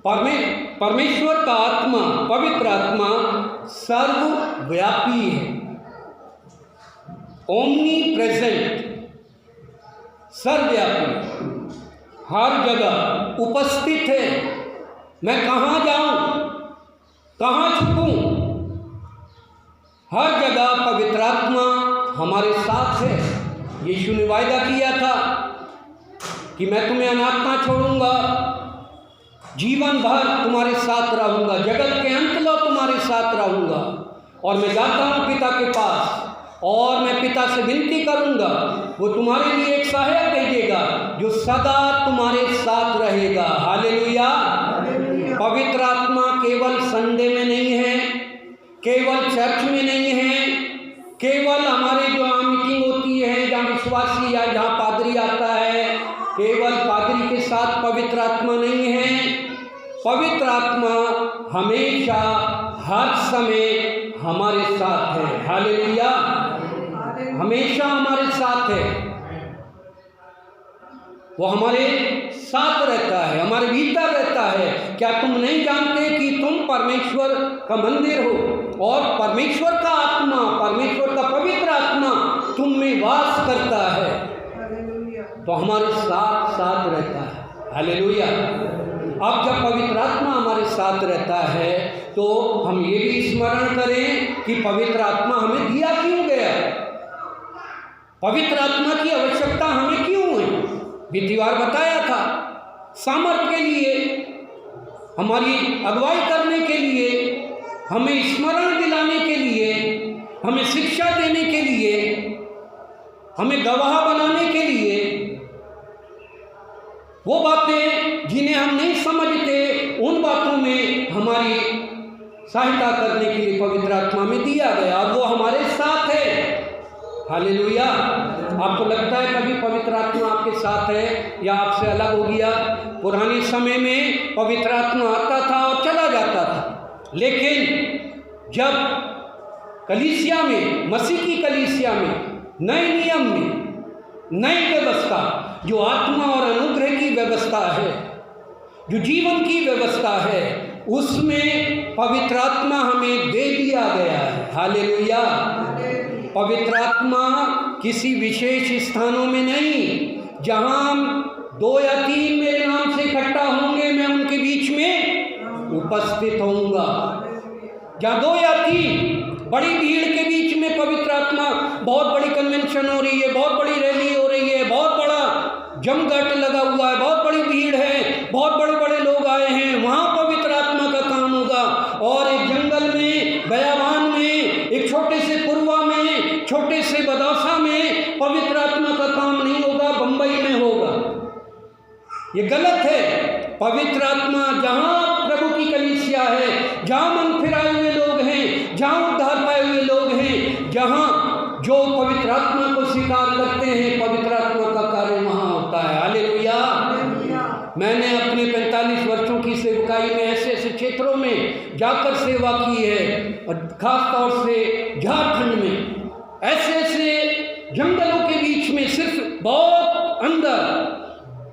परमेश्वर का आत्मा, पवित्र आत्मा सर्वव्यापी है, ओमनी प्रेजेंट, सर्वव्यापी, हर जगह उपस्थित है। मैं कहाँ जाऊं, कहाँ छुपूं, हर जगह पवित्र आत्मा हमारे साथ है। यीशु ने वायदा किया था कि मैं तुम्हें अनाथ ना छोड़ूंगा, जीवन भर तुम्हारे साथ रहूंगा, जगत के अंत लो तुम्हारे साथ रहूंगा। और मैं जाता हूँ पिता के पास, और मैं पिता से विनती करूंगा, वो तुम्हारे लिए एक सहायक भेजेगा जो सदा तुम्हारे साथ रहेगा। हालेलुया। पवित्र आत्मा केवल संडे में नहीं है, केवल चर्च में नहीं है, केवल हमारे जो यहाँ मीटिंग होती है, जहाँ विश्वासी या जहाँ पादरी आता है, केवल पादरी के साथ पवित्र आत्मा नहीं है। पवित्र आत्मा हमेशा, हर समय हमारे साथ है। हालेलुया। हमेशा हमारे साथ है, वो हमारे साथ रहता है, हमारे भीतर रहता है। क्या तुम नहीं जानते कि तुम परमेश्वर का मंदिर हो, और परमेश्वर का आत्मा, परमेश्वर का पवित्र आत्मा तुम में वास करता है, तो हमारे साथ साथ रहता है। हालेलुया। अब जब पवित्र आत्मा हमारे साथ रहता है तो हम ये भी स्मरण करें कि पवित्र आत्मा हमें दिया क्यों गया, पवित्र आत्मा की आवश्यकता हमें क्यों है। बीतीवार बताया था, सामर्थ के लिए, हमारी अगुवाई करने के लिए, हमें स्मरण दिलाने के लिए, हमें शिक्षा देने के लिए, हमें गवाह बनाने के लिए। वो बातें जिन्हें हम नहीं समझते, उन बातों में हमारी सहायता करने के लिए पवित्र आत्मा में दिया गया, और वो हमारे साथ है। हालेलुया। आपको लगता है कभी पवित्र आत्मा आपके साथ है या आपसे अलग हो गया? पुराने समय में पवित्र आत्मा आता था और चला जाता था, लेकिन जब कलीसिया में, मसीह की कलीसिया में, नए नियम में, नई व्यवस्था, जो आत्मा और अनुग्रह की व्यवस्था है, जो जीवन की व्यवस्था है, उसमें पवित्र आत्मा हमें दे दिया गया है। हालेलुया। पवित्र आत्मा किसी विशेष स्थानों में नहीं, जहां 2 या 3 मेरे नाम से इकट्ठा होंगे, मैं उनके बीच में उपस्थित होऊंगा। जहां 2 या 3 बड़ी भीड़ के बीच में पवित्र आत्मा, बहुत बड़ी कन्वेंशन हो रही है, बहुत बड़ी रैली हो रही है, बहुत बड़ा जमघट लगा हुआ है, बहुत बड़ी भीड़ है, बहुत बड़े बड़े लोग आए हैं, वहाँ पवित्र आत्मा का काम होगा। और एक जंगल में, बयाबान में, एक छोटे से पुरवा में, छोटे से बदौसा में पवित्र आत्मा का काम नहीं होगा, बंबई में होगा। ये गलत है। पवित्र आत्मा जहाँ प्रभु की कलीसिया है, जहाँ मन फिराए हुए लोग हैं, जहाँ उद्धार पाए हुए लोग हैं, जहाँ जो पवित्र आत्मा को स्वीकार करते हैं, पवित्र आत्मा का कार्य वहाँ होता है। हालेलुया। मैंने अपने 45 वर्षों की सेवकाई में ऐसे ऐसे क्षेत्रों में जाकर सेवा की है, और खास तौर से झारखंड में, ऐसे ऐसे जंगलों के बीच में, सिर्फ बहुत अंदर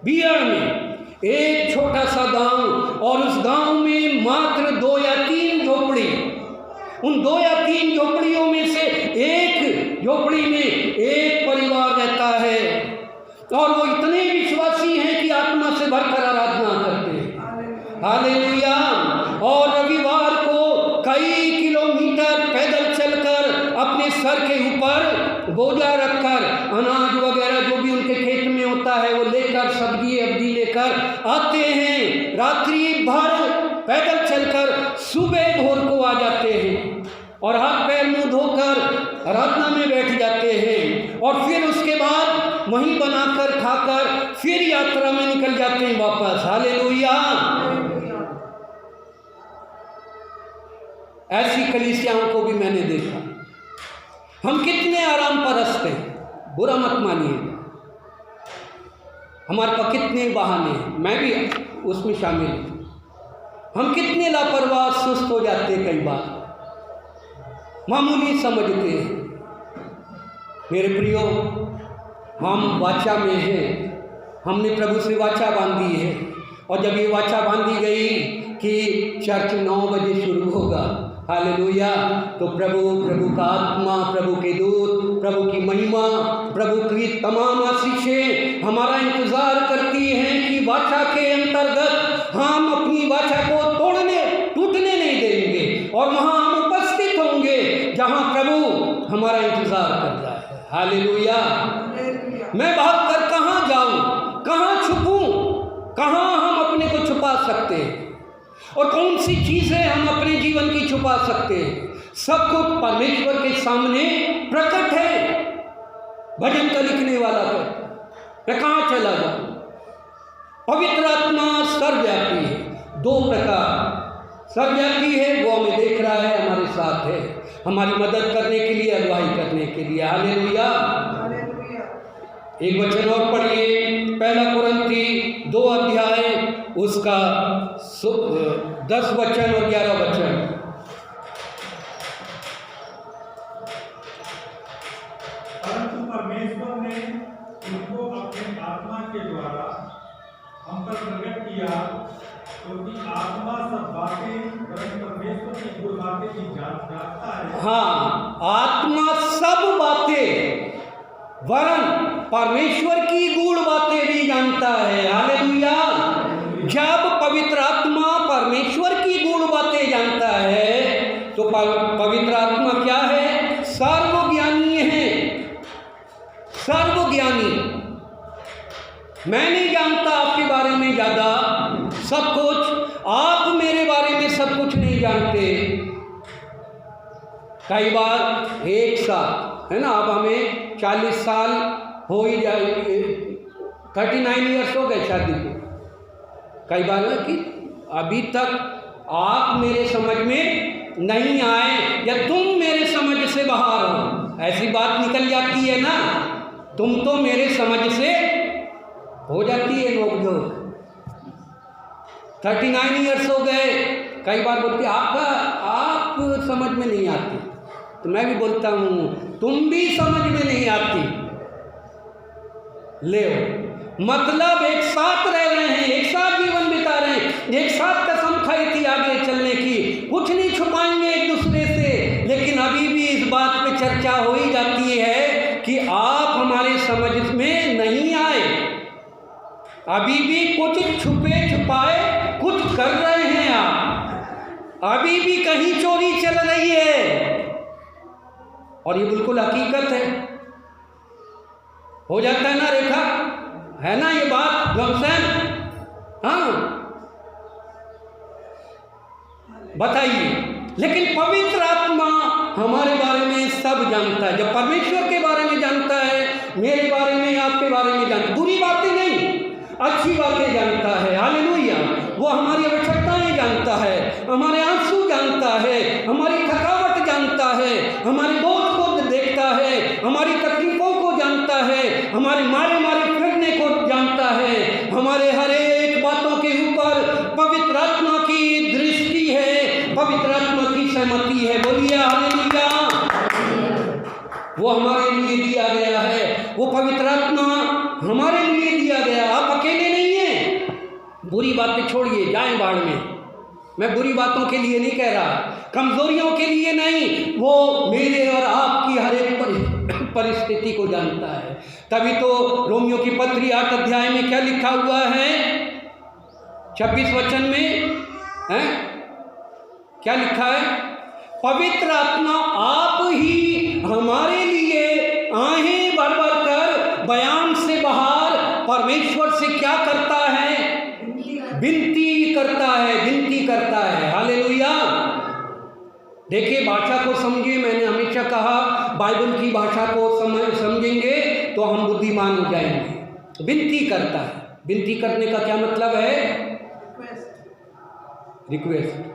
बिहार में एक छोटा सा गांव, और उस गांव में मात्र 2 या 3 झोपड़ी। उन 2 या 3 झोपड़ियों में से एक झोपड़ी में एक परिवार रहता है, और वो इतने विश्वासी हैं कि आत्मा से भरकर आराधना करते हैं। हालेलुया। और रविवार को कई किलोमीटर पैदल चलकर, अपने सर के ऊपर बोझा रखकर, अनाज वगैरह जो भी उनके खेत में होता है वो लेकर, सब्जी अब्जी लेकर आते हैं। रात्रि भर पैदल चलकर सुबह भोर को आ जाते हैं, और हाथ पैर मुंह धोकर आराधना में बैठ जाते हैं, और फिर उसके बाद वहीं बनाकर खाकर फिर यात्रा में निकल जाते हैं वापस। हालेलुया। ऐसी कलीसियाओं को भी मैंने देखा। हम कितने आराम परस्त हैं, बुरा मत मानिए, हमारे पास कितने बहाने हैं, मैं भी उसमें शामिल हूँ। हम कितने लापरवाह, सुस्त हो जाते हैं, कई बार मामूली समझते हैं। मेरे प्रियो, हम वाचा में हैं, हमने प्रभु से वाचा बांधी है, और जब ये वाचा बांधी गई कि चर्च 9 बजे शुरू होगा, हालेलुया, तो प्रभु का आत्मा, प्रभु के दूत, प्रभु की महिमा, प्रभु की तमाम आशीषें हमारा इंतजार करती हैं कि वाचा के अंतर्गत हम अपनी वाचा को टूटने नहीं देंगे और वहाँ हम उपस्थित होंगे जहाँ प्रभु हमारा इंतजार कर रहा है। हालेलुया। मैं भाग कर कहाँ जाऊँ, कहाँ छुपूँ, कहाँ हम अपने को छुपा सकते हैं और कौन सी चीज़ें हम अपने जीवन की छुपा सकते हैं? सब कुछ परमेश्वर के सामने प्रकट है। भजन का लिखने वाला कहता, मैं कहाँ चला जाऊँ? पवित्र आत्मा सर्वव्यापी है, 2 प्रकार। सर्वव्यापी है, वो हमें देख रहा है, हमारे साथ है, हमारी मदद करने के लिए, अगुवाई करने के लिए। हालेलुया। एक वचन और पढ़िए, 1 कुरिन्थी 2 अध्याय उसका 10 वचन और 11 वचन। परंतु परमेश्वर ने उनको अपने आत्मा के द्वारा हम पर प्रकट किया, क्योंकि आत्मा सब बातें वरन परमेश्वर की गूढ़ बातें की जानता है। हाँ, आत्मा सब बातें वरन परमेश्वर की गूढ़ बातें भी जानता है। हालेलुया। जब पवित्र आत्मा परमेश्वर की गूढ़ बातें जानता है तो पवित्र आत्मा क्या है? सर्वज्ञानी है, सर्वज्ञानी। मैं नहीं जानता आपके बारे में ज़्यादा सब कुछ, आप मेरे बारे में सब कुछ नहीं जानते। कई बार एक साथ है ना, अब हमें 40 साल हो ही जाए, 39 ईयर्स हो गए शादी को। कई बार है कि अभी तक आप मेरे समझ में नहीं आए या तुम मेरे समझ से बाहर हो, ऐसी बात निकल जाती है ना। तुम तो मेरे समझ से हो जाती है नोक-झोंक। 39 ईयर्स हो गए, कई बार बोलते आप समझ में नहीं आती, तो मैं भी बोलता हूँ तुम भी समझ में नहीं आती। ले मतलब एक साथ रह रहे हैं, एक साथ जीवन बिता रहे हैं, एक साथ कसम खाई थी आगे चलने की, कुछ नहीं छुपाएंगे एक दूसरे से, लेकिन अभी भी इस बात पे चर्चा हो ही जाती है कि आप हमारे समझ में नहीं आए। अभी भी कुछ छुपे छुपाए कुछ कर रहे हैं आप, अभी भी कहीं चोरी चल रही है, और ये बिल्कुल हकीकत है। हो जाता है ना रेखा, है ना ये बात गमसन? हाँ बताइए। लेकिन पवित्र आत्मा हमारे बारे में सब जानता है। जब परमेश्वर के बारे में जानता है, मेरे बारे में, आपके बारे में जानता है, बुरी बातें नहीं, अच्छी बातें जानता है। हालेलुया। वो हमारी आवश्यकताएं जानता है, हमारे आंसू जानता है, हमारी थकावट जानता है, हमारे बोझ को देखता है, हमारी तकलीफों को जानता है, हमारे मारे फिरने को जानता है, हमारे हर एक बातों के ऊपर पवित्र आत्मा की दृष्टि है, पवित्र आत्मा की सहमति है। बोलिए हालेलुया। वो हमारे लिए दिया गया है, वो पवित्र आत्मा हमारे लिए दिया गया। आप अकेले नहीं हैं। बुरी बातें छोड़िए, जाएं बाढ़ में। मैं बुरी बातों के लिए नहीं कह रहा, कमजोरियों के लिए नहीं, वो मेरे और आपकी हर एक परिस्थिति को जानता है। तभी तो रोमियो की पत्री 8 अध्याय में क्या लिखा हुआ है? 26 वचन में है क्या लिखा है? पवित्र आत्मा आप ही हमारे लिए आहें भर भर कर बयान से बाहर परमेश्वर से क्या करता है? विनती करता है, विनती करता है। हालेलुया। देखिए भाषा को समझिए। मैंने हमेशा कहा बाइबल की भाषा को समझेंगे तो हम बुद्धिमान हो जाएंगे। विनती करता है। विनती करने का क्या मतलब है? रिक्वेस्ट।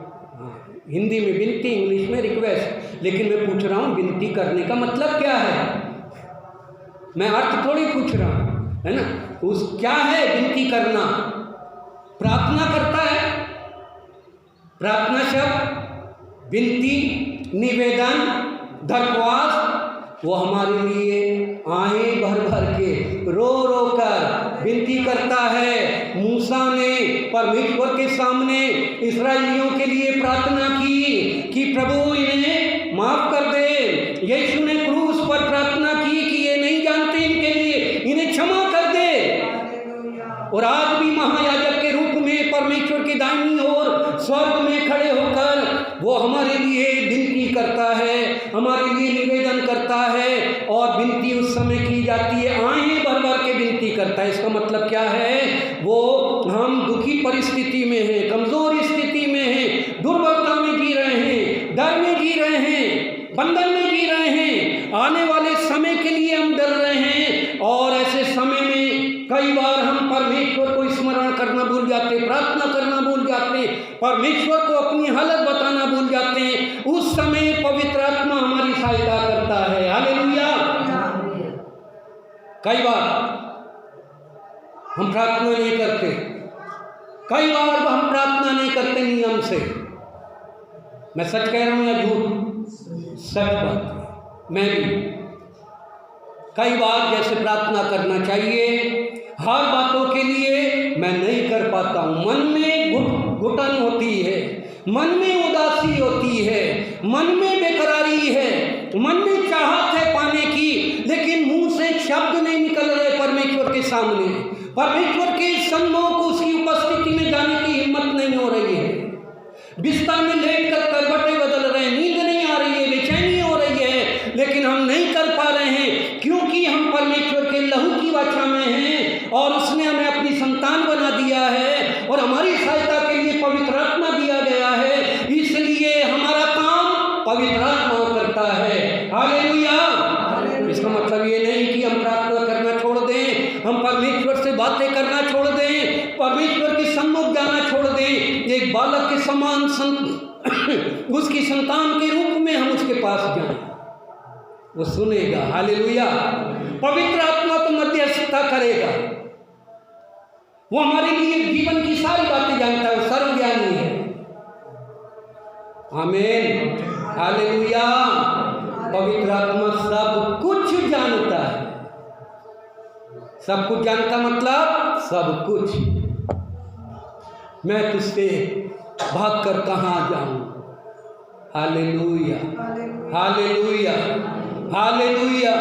हिंदी में विनती, इंग्लिश में रिक्वेस्ट। लेकिन मैं पूछ रहा हूँ विनती करने का मतलब क्या है? मैं अर्थ थोड़ी पूछ रहा हूँ, है ना। उस क्या है विनती करना? प्रार्थना करता है। प्रार्थना शब्द विनती, निवेदन, दरख्वास्त, वो हमारे लिए आहें भर भर के रो रो कर विनती करता है। मूसा ने परमेश्वर के सामने इस्राएलियों के लिए प्रार्थना की कि प्रभु इन्हें माफ कर दे। यीशु ने क्रूस पर प्रार्थना की कि ये नहीं जानते इनके लिए, इन्हें क्षमा कर दे। और आज भी महायाजक के रूप में परमेश्वर की दाहिनी ओर स्वर्ग में खड़े होकर वो हमारे लिए विनती करता है, हमारे लिए निवेदन करता है। और विनती उस समय की जाती है, आएं भर भर के विनती करता है। इसका मतलब क्या है? वो हम दुखी परिस्थिति में हैं, कमजोर स्थिति में हैं, दुर्बलता में जी रहे हैं, डर में जी रहे हैं, बंधन में जी रहे हैं, आने वाले समय के लिए हम डर रहे हैं। और ऐसे समय में कई बार हम परमेश्वर को स्मरण करना भूल जाते, प्रार्थना करना भूल जाते, परमेश्वर को अपनी हालत बताना भूल जाते हैं। उस समय पवित्र आत्मा हमारी सहायता करता है। हालेलुया। कई बार हम प्रार्थना नहीं करते, कई बार हम प्रार्थना नहीं करते नियम से। मैं सच कह रहा हूं या झूठ? सच बात। मैं भी कई बार जैसे प्रार्थना करना चाहिए हर बातों के लिए मैं नहीं कर पाता हूँ। मन में घुटन होती है, मन में उदासी होती है, मन में बेकरारी है, मन में चाहत है पाने की, लेकिन मुंह से शब्द नहीं निकल रहे परमेश्वर के सामने। परमेश्वर के सम्मुख उसकी उपस्थिति में जाने की हिम्मत नहीं हो रही है। बिस्तर में लेट कर करवटें बदल रहे हैं, नींद नहीं आ रही है, बेचैनी हो रही है, लेकिन हम नहीं कर पा रहे हैं क्योंकि हम परमेश्वर के लहू की वाचा में हैं और उसने हमें अपनी संतान बना दिया है और हमारी सहायता के लिए पवित्र आत्मा दिया गया है। इसलिए हमारा काम पवित्र आत्मा करता है। हालेलुया। इसका मतलब ये नहीं कि हम प्रार्थना करना छोड़ दें, हम परमेश्वर से बातें करना छोड़ दें, परमेश्वर के सम्मुख जाना छोड़ दें। एक बालक के समान उसकी संतान के रूप में हम उसके पास जाएं, वो सुनेगा। हालेलुया। पवित्र आत्मा तो मध्यस्थता करेगा, वो हमारे लिए जीवन की सारी बातें जानता है, वो सर्वज्ञानी है। आमीन। हालेलुया। पवित्र आत्मा सब कुछ जानता है। सब कुछ जानता मतलब सब कुछ। मैं तुझसे भागकर कहाँ जाऊं? Hallelujah, hallelujah, hallelujah.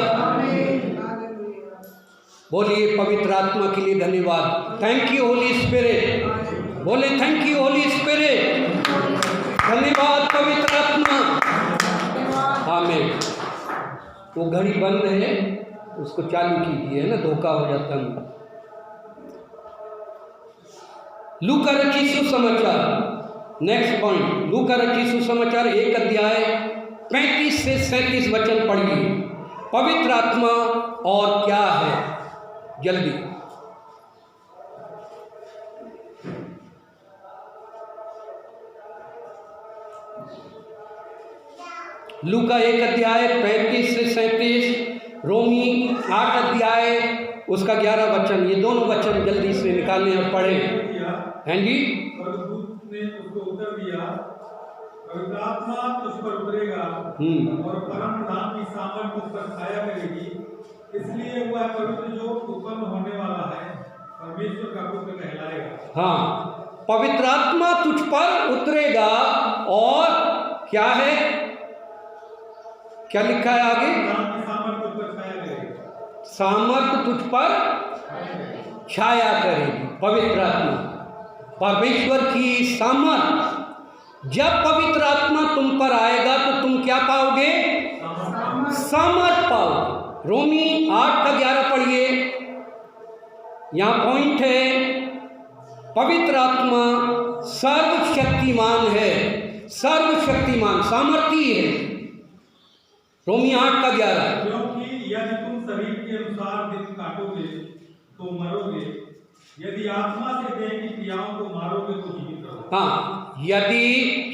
बोलिए पवित्र आत्मा के लिए धन्यवाद। Thank you Holi spirit. बोले थैंक यू होली स्पिरिट। धन्यवाद पवित्र आत्मा। आमीन। वो घड़ी बंद है, उसको चालू कीजिए, है ना, धोखा हो जाता है। लूका रचित सुसमाचार, नेक्स्ट पॉइंट, लूका रचित सुसमाचार 1 अध्याय 35 से 37 वचन पढ़िए। पवित्र आत्मा और क्या है? जल्दी। लूका 1 अध्याय 35 से 37, रोमी 8 अध्याय उसका 11 वचन, ये दोनों वचन जल्दी से निकालें और पढ़ें। हैं जी? स्वर्गदूत ने उसको उत्तर दिया, पवित्र आत्मा तुझ पर उतरेगा और परम प्रधान की सामर्थ तुझ पर छाया करेगी, इसलिए वह पवित्र जो उत्पन्न होने वाला है परमेश्वर का पुत्र कहलाएगा। हाँ, पवित्र आत्मा तुझ पर उतरेगा और क्या है, क्या लिखा है आगे? सामर्थ तुझ पर छाया करेगी। पवित्र आत्मा, परमेश्वर की सामर्थ। जब पवित्र आत्मा तुम पर आएगा तो तुम क्या पाओगे? सामर्थ पाओगे। रोमी 8 का 11 पढ़िए। यहाँ पॉइंट है, पवित्र आत्मा सर्वशक्तिमान है, सर्वशक्तिमान, सामर्थी है। रोमी 8 का 11। क्योंकि यदि तुम शरीर के अनुसार दिन काटोगे तो मरोगे, यदि आत्मा से देह की क्रियाओं को मारोगे तो जीवित रहोगे। हाँ, यदि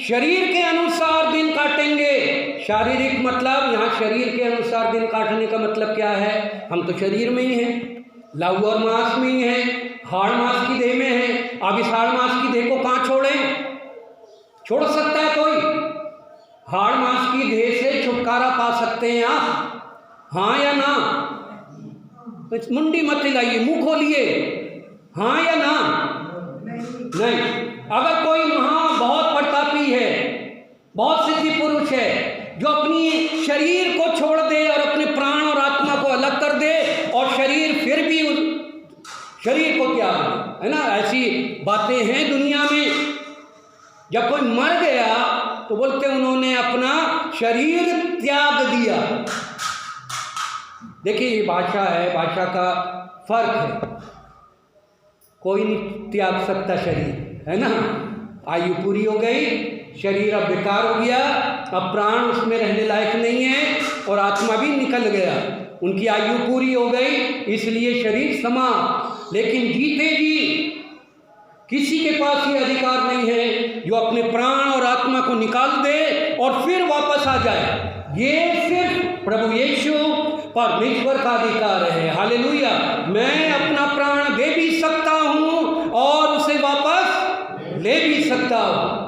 शरीर के अनुसार दिन काटेंगे, शारीरिक मतलब यहाँ शरीर के अनुसार दिन काटने का मतलब क्या है? हम तो शरीर में ही हैं, लहू और मांस में ही हैं, हाड़ मांस की देह में हैं। अब इस हाड़ मांस की देह को कहाँ छोड़ें? छोड़ सकता है कोई? हाड़ मांस की देह से छुटकारा पा सकते हैं आप? हाँ या ना? मुंडी मत हिलाइए, मुंह खोलिए, हाँ या ना? नहीं। अगर कोई बहुत प्रतापी है, बहुत सिद्धि पुरुष है, जो अपनी शरीर को छोड़ दे और अपने प्राण और आत्मा को अलग कर दे और शरीर फिर भी शरीर को त्याग दे, है ना, ऐसी बातें हैं दुनिया में। जब कोई मर गया तो बोलते उन्होंने अपना शरीर त्याग दिया। देखिए ये भाषा है, भाषा का फर्क है। कोई नहीं त्याग सकता शरीर, है ना। आयु पूरी हो गई, शरीर अब बेकार हो गया, अब प्राण उसमें रहने लायक नहीं है और आत्मा भी निकल गया, उनकी आयु पूरी हो गई, इसलिए शरीर समाप्त। लेकिन जीते जी किसी के पास ये अधिकार नहीं है जो अपने प्राण और आत्मा को निकाल दे और फिर वापस आ जाए। ये सिर्फ प्रभु यीशु परमेश्वर का अधिकार है। हालेलुया। मैं अपना प्राण दे भी सकता हूं और उसे वापस ले भी सकता हूं।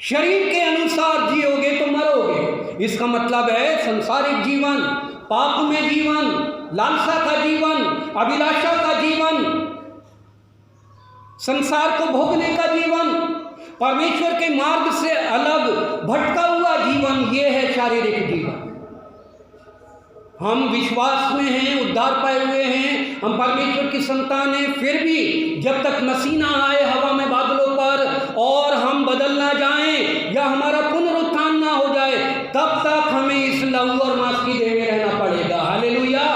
शरीर के अनुसार जियोगे तो मरोगे। इसका मतलब है संसारिक जीवन, पाप में जीवन, लालसा का जीवन, अभिलाषा का जीवन, संसार को भोगने का जीवन, परमेश्वर के मार्ग से अलग भटका हुआ जीवन, ये है शारीरिक जीवन। हम विश्वास में हैं, उद्धार पाए हुए हैं, हम परमेश्वर की संतान हैं, फिर भी जब तक मसीह ना आए हवा में बादलों पर और हम बदल ना जाएं या हमारा पुनरुत्थान ना हो जाए, तब तक हमें इस लहू और मांस की देह में रहना पड़ेगा। हालेलुया।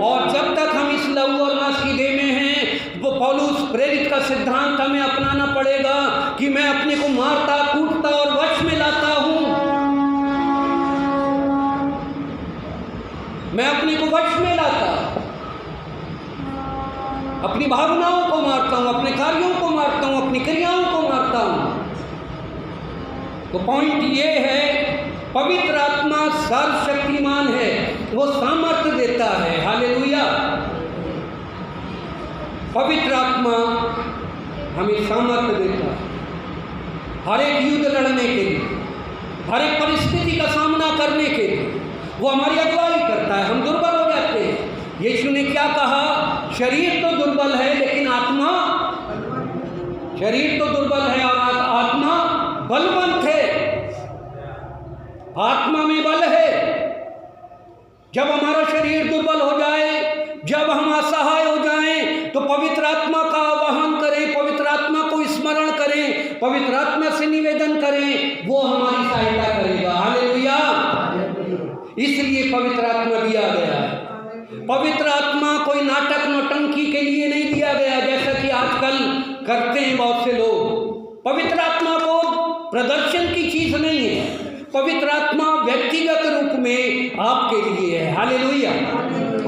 और जब तक हम इस लहू और मांस की देह में हैं, वो पौलुस प्रेरित का सिद्धांत हमें अपनाना पड़ेगा कि मैं अपने को मारता, कूटता और वश में लाता हूं। मैं अपने को वश में लाता, अपनी भावनाओं को मारता हूं, अपने कार्यों को मारता हूं, अपनी क्रियाओं को मारता हूं। तो पॉइंट ये है, पवित्र आत्मा सर्वशक्तिमान है, वो सामर्थ्य देता है। हालेलुया। पवित्र आत्मा हमें सामर्थ्य देता है हर एक युद्ध लड़ने के लिए, हर एक परिस्थिति का सामना करने के लिए। वो हमारी अगुवाई करता है, हम दुर्बल हो जाते हैं। यीशु ने क्या कहा? शरीर तो दुर्बल है लेकिन आत्मा, शरीर तो दुर्बल है और आत्मा बलवंत है। आत्मा में बल है। जब हमारा शरीर दुर्बल हो जाए, जब हम असहाय हो जाएं, तो पवित्र आत्मा का आह्वान करें, पवित्र आत्मा को स्मरण करें, पवित्र आत्मा से निवेदन करें, वो हमारी सहायता करेगा। हालेलुया। इसलिए पवित्र आत्मा दिया गया है। पवित्र आत्मा कोई नाटक नौटंकी के लिए नहीं दिया गया जैसा कि आजकल करते हैं बहुत से लोग। पवित्र आत्मा को प्रदर्शन की चीज नहीं है। पवित्र आत्मा व्यक्तिगत रूप में आपके लिए है। हालेलुया।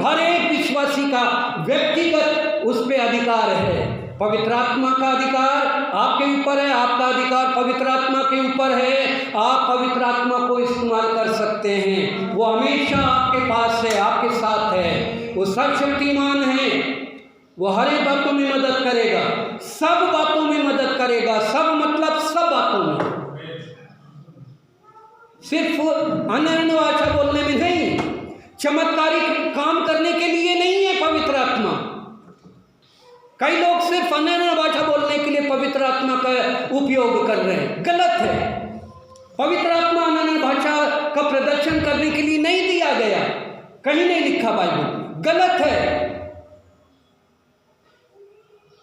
हर एक विश्वासी का व्यक्तिगत उस पे अधिकार है। पवित्र आत्मा का अधिकार आपके ऊपर है, आपका अधिकार पवित्र आत्मा के ऊपर है। आप पवित्र आत्मा को इस्तेमाल कर सकते हैं। वो हमेशा आपके पास है, आपके साथ है। वो सर्वशक्तिमान है। वो हर एक बातों में मदद करेगा, सब बातों में मदद करेगा। सब मतलब सब बातों में, सिर्फ अन्य भाषा बोलने में नहीं, चमत्कारिक काम करने के लिए नहीं है पवित्र आत्मा। कई लोग सिर्फ अन्य भाषा बोलने के लिए पवित्र आत्मा का उपयोग कर रहे हैं, गलत है। पवित्र आत्मा अन्य भाषा का प्रदर्शन करने के लिए नहीं दिया गया, कहीं नहीं लिखा बाइबल में, गलत है।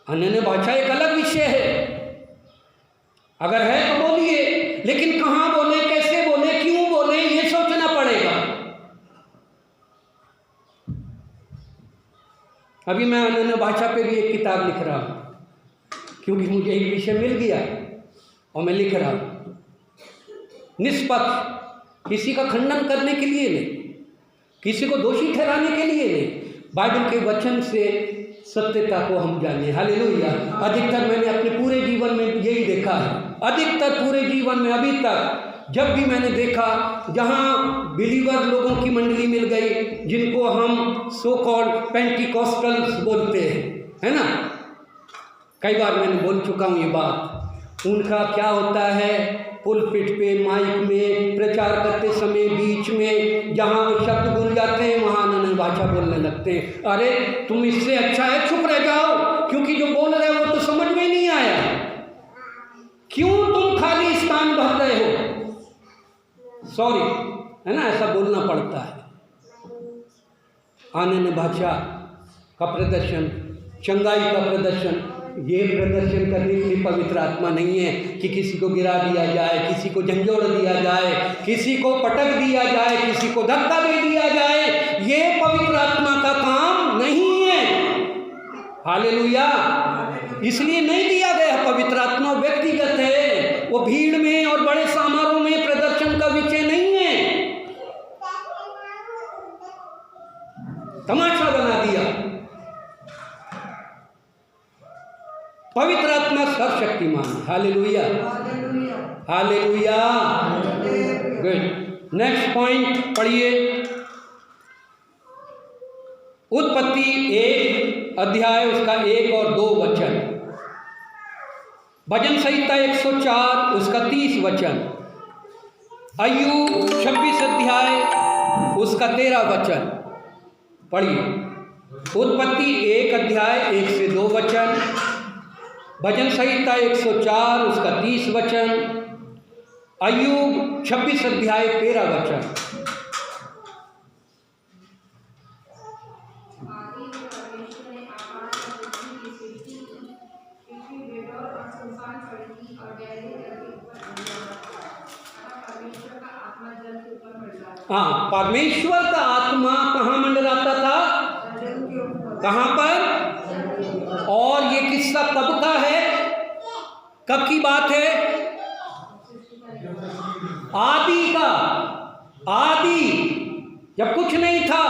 अन्य भाषा एक अलग विषय है, अगर है तो बोलिए, लेकिन कहाँ बोले, कैसे बोले, क्यों बोले, ये सोचना पड़ेगा। अभी मैं अन्य भाषा पे भी एक किताब लिख रहा हूँ, क्योंकि मुझे एक विषय मिल गया और मैं लिख रहा हूँ। निष्पक्ष, किसी का खंडन करने के लिए नहीं, किसी को दोषी ठहराने के लिए नहीं, बाइबल के वचन से सत्यता को हम जाने। हालेलुया। अधिकतर मैंने अपने पूरे जीवन में यही देखा है। अधिकतर पूरे जीवन में अभी तक जब भी मैंने देखा, जहाँ बिलीवर लोगों की मंडली मिल गई, जिनको हम सो कॉल्ड पेंटिकॉस्टल्स बोलते हैं, है ना। कई बार मैंने बोल चुका हूँ ये बात। उनका क्या होता है, पुलपिट पे माइक में प्रचार करते समय बीच में जहाँ वो शब्द भूल जाते हैं वहाँ अन्य भाषा बोलने लगते हैं। अरे तुम इससे अच्छा है चुप रह जाओ, क्योंकि जो बोल रहे हो वो तो समझ में नहीं आया। क्यों तुम खाली स्थान भर रहे हो? सॉरी, है ना, ऐसा बोलना पड़ता है। अन्य भाषा का प्रदर्शन, चंगाई का प्रदर्शन, ये प्रदर्शन करने के लिए पवित्र आत्मा नहीं है कि किसी को गिरा दिया जाए, किसी को झंझोड़ दिया जाए, किसी को पटक दिया जाए, किसी को धक्का दे दिया जाए। ये पवित्र आत्मा का काम नहीं है। हालेलुया। इसलिए नहीं दिया गया। पवित्र आत्मा व्यक्तिगत है, वो भीड़ में और बड़े समारोह में प्रदर्शन का विषय नहीं है। तमाशा बना दिया। पवित्र आत्मा सर्वशक्तिमान। Hallelujah, hallelujah. Good. Next point पढ़िए। उत्पत्ति 1 अध्याय उसका 1 और 2 वचन, भजन संहिता 104 उसका 30 वचन, अय्यूब 26 अध्याय उसका 13 वचन पढ़िए। उत्पत्ति 1 अध्याय 1 से 2 वचन, भजन संहिता 104 उसका 30 वचन, अय्यूब 26 अध्याय 13 वचन। हाँ, परमेश्वर का आत्मा कहाँ मंडराता था? कहाँ पर? और ये किस्सा कब का है? कब की बात है? आदि का। आदि, जब कुछ नहीं था,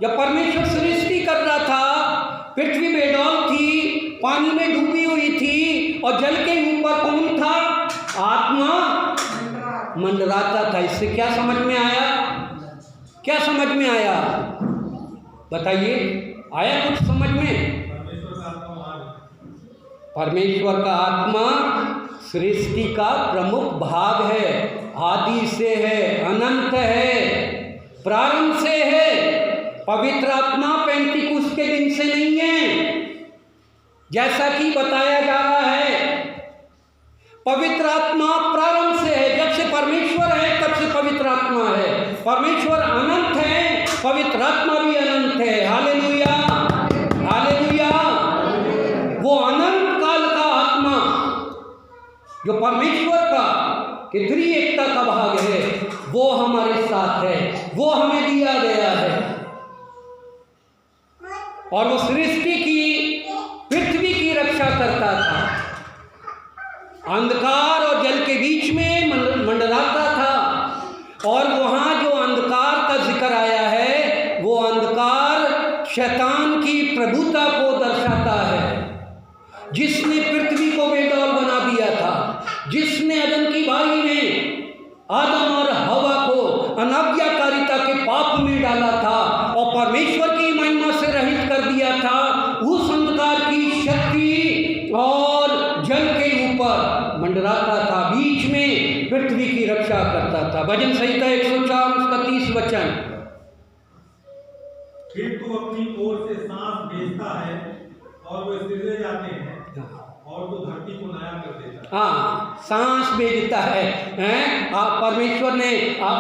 जब परमेश्वर सृष्टि कर रहा था, पृथ्वी बेडौल थी, पानी में डूबी हुई थी, और जल के ऊपर कौन था? आत्मा मंडराता था। इससे क्या समझ में आया? क्या समझ में आया? बताइए, आया कुछ समझ में? परमेश्वर का आत्मा सृष्टि का प्रमुख भाग है, आदि से है, अनंत है, प्रारंभ से है। पवित्र आत्मा पेंटिकुस्त के दिन से नहीं है, जैसा कि बताया जा रहा है। पवित्र आत्मा प्रारंभ से है, जब से परमेश्वर है तब से पवित्र आत्मा है। परमेश्वर अनंत है, पवित्र आत्मा भी अनंत है। Hallelujah, hallelujah. वो अनंत काल का आत्मा जो परमेश्वर का कि त्रिएकता का भाग है, वो हमारे साथ है, वो हमें दिया गया है। और वो सृष्टि की, पृथ्वी की रक्षा करता था, अंधकार और जल के बीच में मंडराता था। और वहाँ जो अंधकार का जिक्र आया है, वो अंधकार शैतान की प्रभुता को दर्शाता है, जिसने पृथ्वी को बेडौल बना दिया था, जिसने अदन की भाई में आदम और हवा को अनाज्ञाकारिता के पाप में डाला था और परमेश्वर की महिमा से रहित कर दिया था। उस अंधकार की शक्ति और जल के ऊपर मंडराता था, बीच में पृथ्वी की रक्षा करता था। भजन संहिता 104 उसका 30 वचन। फिर तू अपनी ओर से सांस भेजता है और वे सिरजे जाते हैं, और तो धरती को नया कर देता है। हाँ, सांस भेजता है, हैं? परमेश्वर ने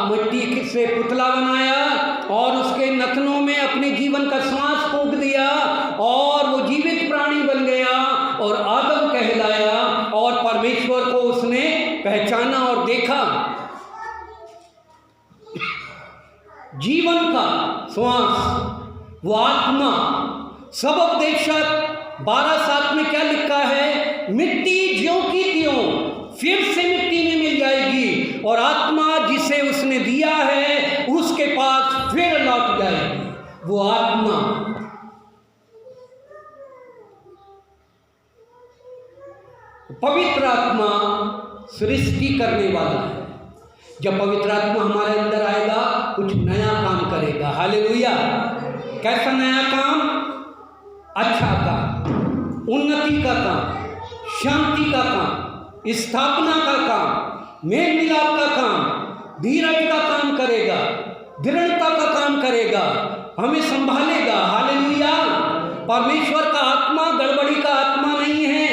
मिट्टी से पुतला बनाया और उसके नथनों में अपने जीवन का श्वास फूंक दिया और वो जीवित प्राणी बन गया और आदम कहलाया। और परमेश्वर को उसने पहचाना और देखा। जीवन का श्वास, वो आत्मा। सबोपदेशक 12:7 में क्या लिखा है? मिट्टी ज्यों की त्यों फिर से मिट्टी में मिल जाएगी, और आत्मा जिसे उसने दिया है उसके पास फिर लौट जाएगी। वो आत्मा पवित्र आत्मा सृष्टि करने वाला है। जब पवित्र आत्मा हमारे अंदर आएगा, कुछ नया काम करेगा। हालेलुया। कैसा नया काम? अच्छा काम, उन्नति का काम, शांति का काम, स्थापना का काम, मेल मिलाप का काम, धीरज का काम करेगा, दृढ़ता का काम करेगा, हमें संभालेगा। हालेलुया। परमेश्वर का आत्मा गड़बड़ी का आत्मा नहीं है।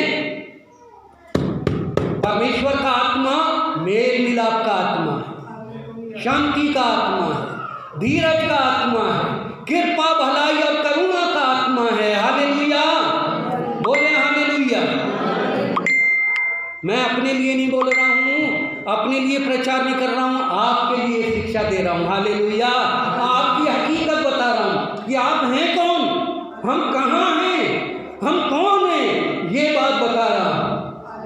परमेश्वर का आत्मा मेल मिलाप का आत्मा है, शांति का आत्मा है, धीरज का आत्मा है, कृपा भलाई और करुणा का आत्मा है। हालेलुया। बोले हालेलुया। मैं अपने लिए नहीं बोल रहा हूँ, अपने लिए प्रचार नहीं कर रहा हूँ, आपके लिए शिक्षा दे रहा हूँ। हालेलुया। आपकी हकीकत बता रहा हूँ कि आप हैं कौन, हम कहाँ हैं, हम कौन हैं, ये बात बता रहा हूँ।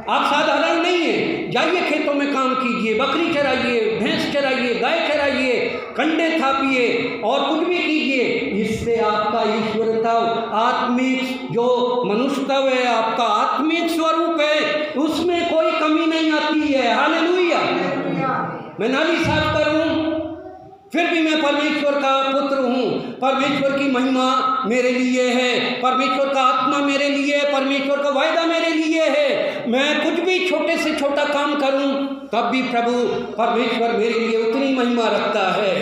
आप साधारण नहीं हैं। जाइए खेतों में काम कीजिए, बकरी चराइए, भैंस चराइए, गाय चराइए, कंडे थापिए और कुछ भी कीजिए। इससे आपका ईश्वरत्व, आत्मिक जो मनुष्यत्व है, आपका आत्मिक स्वरूप है, उसमें कोई कमी नहीं आती है। हालेलुया। मैं नाली साफ करूं, फिर भी मैं परमेश्वर का पुत्र हूँ। परमेश्वर की महिमा मेरे लिए है, परमेश्वर का आत्मा मेरे लिए है, परमेश्वर का वायदा मेरे लिए है। मैं कुछ भी छोटे से छोटा काम करूँ तब भी प्रभु परमेश्वर मेरे लिए उतनी महिमा रखता है।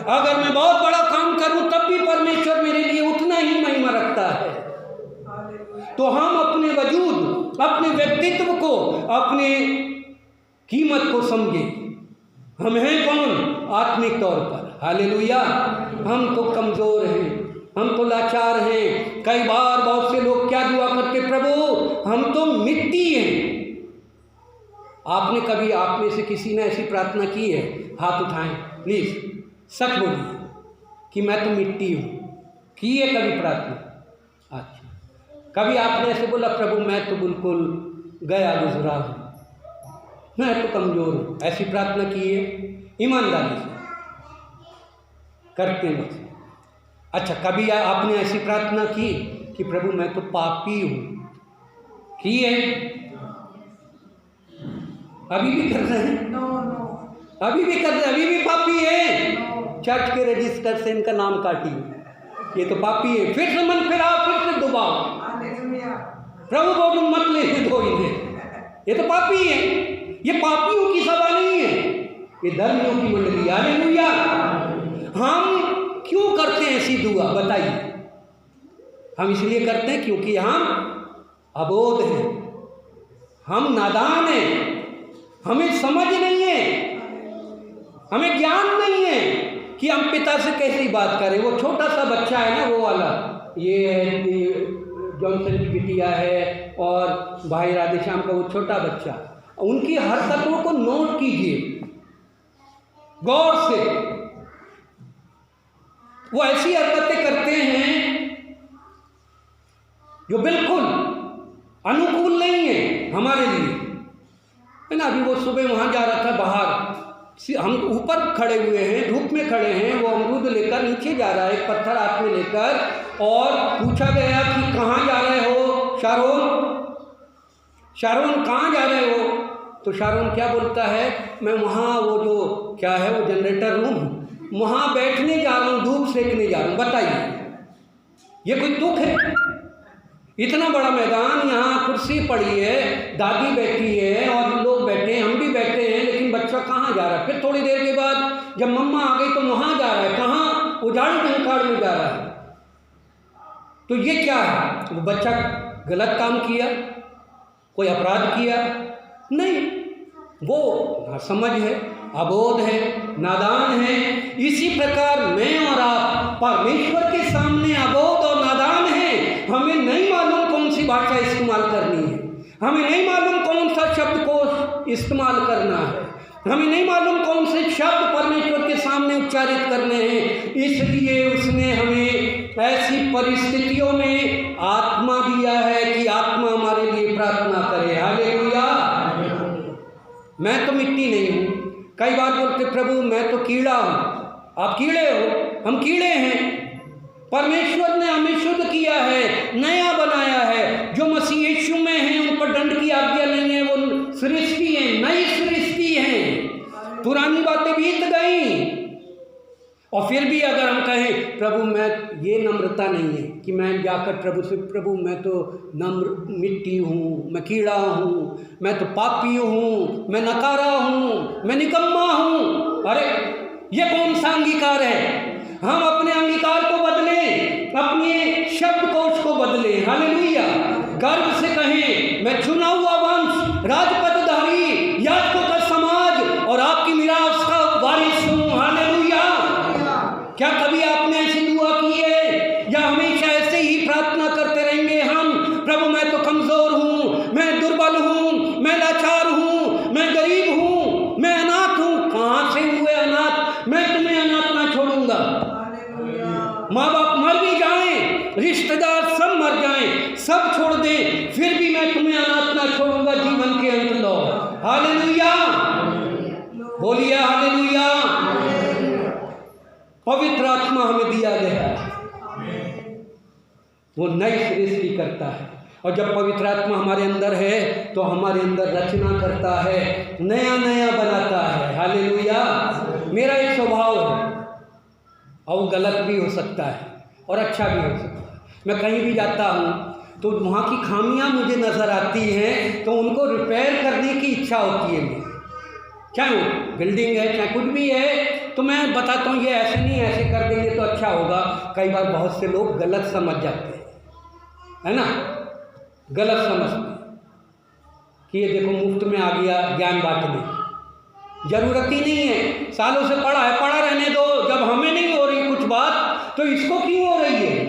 अगर मैं बहुत बड़ा काम करूँ तब भी परमेश्वर मेरे लिए उतना ही महिमा रखता है। तो हम अपने वजूद, अपने व्यक्तित्व को, अपने कीमत को समझें। हम हैं कौन आत्मिक तौर पर। हालेलुया। हम तो कमज़ोर हैं, हम तो लाचार हैं। कई बार बहुत से लोग क्या दुआ करते, प्रभु हम तो मिट्टी हैं। आपने कभी, आप में से किसी ने ऐसी प्रार्थना की है? हाथ उठाएं प्लीज़, सच बोलिए कि मैं तो मिट्टी हूँ। की है कभी प्रार्थना? अच्छा, कभी आपने ऐसे बोला, प्रभु मैं तो बिल्कुल गया गुजरा हूँ, मैं तो कमज़ोर हूँ? ऐसी प्रार्थना की है? ईमानदारी से करते हैं। अच्छा, कभी आपने ऐसी प्रार्थना की कि प्रभु मैं तो पापी हूँ? की है? अभी भी कर रहे हैं? अभी भी कर रहे हैं, अभी भी पापी है। चर्च के रजिस्टर से इनका नाम काटिए, ये तो पापी है। फिर से मन फिराओ, फिर से दबाओ, प्रभु बोलो मत ले दो इन्हें, ये तो पापी है। ये पापियों की सभा नहीं है, ये धर्मियों की मंडली। हालेलुया। हम क्यों करते हैं ऐसी दुआ बताइए? हम इसलिए करते हैं क्योंकि हम अबोध हैं, हम नादान हैं, हमें समझ नहीं है, हमें ज्ञान नहीं है कि हम पिता से कैसी बात करें। वो छोटा सा बच्चा है ना, वो वाला, ये है जॉनसन की बिटिया है और भाई राधेश्याम का वो छोटा बच्चा, उनकी हरकतों को नोट कीजिए गौर से। वो ऐसी हरकतें करते हैं जो बिल्कुल अनुकूल नहीं है हमारे लिए, है ना। अभी वो सुबह वहाँ जा रहा था बाहर, हम ऊपर खड़े हुए हैं, धूप में खड़े हैं, वो अमरूद लेकर नीचे जा रहा है, एक पत्थर हाथ में लेकर, और पूछा गया कि कहाँ जा रहे हो शारोन, शारोन कहाँ जा रहे हो? तो शारोन क्या बोलता है, मैं वहाँ वो जो क्या है वो जनरेटर रूम, वहाँ बैठने जा रहा हूँ, धूप सेकने जा रहा हूँ। बताइए ये कोई दुख है? इतना बड़ा मैदान, यहाँ कुर्सी पड़ी है, दादी बैठी है और लोग बैठे हैं, हम भी बैठे हैं, लेकिन बच्चा कहाँ जा रहा है? फिर थोड़ी देर के बाद जब मम्मा आ गई तो वहाँ जा रहा है, कहाँ? उजाड़ झंकार में जा रहा है। तो ये क्या है? वो बच्चा गलत काम किया, कोई अपराध किया? नहीं, वो नासमझ है, अबोध है, नादान है। इसी प्रकार मैं और आप परमेश्वर के सामने अबोध और नादान हैं। हमें नहीं मालूम कौन सी भाषा इस्तेमाल करनी है, हमें नहीं मालूम कौन सा शब्द को इस्तेमाल करना है, हमें नहीं मालूम कौन से शब्द परमेश्वर के सामने उच्चारित करने हैं। इसलिए उसने हमें ऐसी परिस्थितियों में आत्मा दिया है कि आत्मा हमारे लिए प्रार्थना करे। हालेलुया। मैं तो मिट्टी नहीं हूँ। कई बार बोलते प्रभु मैं तो कीड़ा हूँ। आप कीड़े हो, हम कीड़े हैं। परमेश्वर ने हमें शुद्ध किया है, नया बनाया है। जो मसीह यीशु में हैं उन पर दंड की आज्ञा नहीं है, वो सृष्टि है, नई सृष्टि है। पुरानी बातें बीत गई। और फिर भी अगर हम कहें प्रभु मैं, ये नम्रता नहीं है कि मैं जाकर प्रभु से, प्रभु मैं तो नम्र मिट्टी हूँ, मैं कीड़ा हूँ, मैं तो पापी हूँ, मैं नकारा हूँ, मैं निकम्मा हूँ। अरे ये कौन सा अंगीकार है? हम अपने अंगीकार को बदलें, अपने शब्दकोश को बदलें। हालेलुया। गर्व से कहें, मैं चुना हुआ वंश, राजपदधारी, याजकों का समाज और आपकी मिरास का वारिस हूँ। हालेलुया। क्या कभी आपने ऐसी दुआ की है, या हमेशा ऐसे ही प्रार्थना करते रहेंगे हम? प्रभु मैं तो कमजोर हूँ, मैं दुर्बल हूँ, मैं लाचार हूँ, मैं गरीब हूँ, मैं अनाथ हूँ। कहाँ से हुए अनाथ? मैं तुम्हें अनाथ ना छोड़ूंगा। माँ बाप मर भी जाएं, रिश्तेदार सब मर जाएं, सब छोड़ दें, फिर भी मैं तुम्हें अनाथ ना छोड़ूंगा जीवन के अंत लो। हालेलुया। बोलिए हालेलुया। पवित्र आत्मा हमें दिया गया, वो नई सृष्टि करता है। और जब पवित्र आत्मा हमारे अंदर है तो हमारे अंदर रचना करता है, नया नया बनाता है। हालेलुया। मेरा एक स्वभाव है, और वो गलत भी हो सकता है और अच्छा भी हो सकता है। मैं कहीं भी जाता हूँ तो वहाँ की खामियाँ मुझे नज़र आती हैं, तो उनको रिपेयर करने की इच्छा होती है मेरी। चाहे वो बिल्डिंग है, चाहे कुछ भी है, तो मैं बताता हूँ ये ऐसे नहीं, ऐसे कर देंगे तो अच्छा होगा। कई बार बहुत से लोग गलत समझ जाते हैं, है ना, गलत समझते हैं कि ये देखो मुफ्त में आ गया ज्ञान बांटने। जरूरत ही नहीं है, सालों से पढ़ा है, पढ़ा रहने दो। जब हमें नहीं हो रही कुछ बात तो इसको क्यों हो रही है?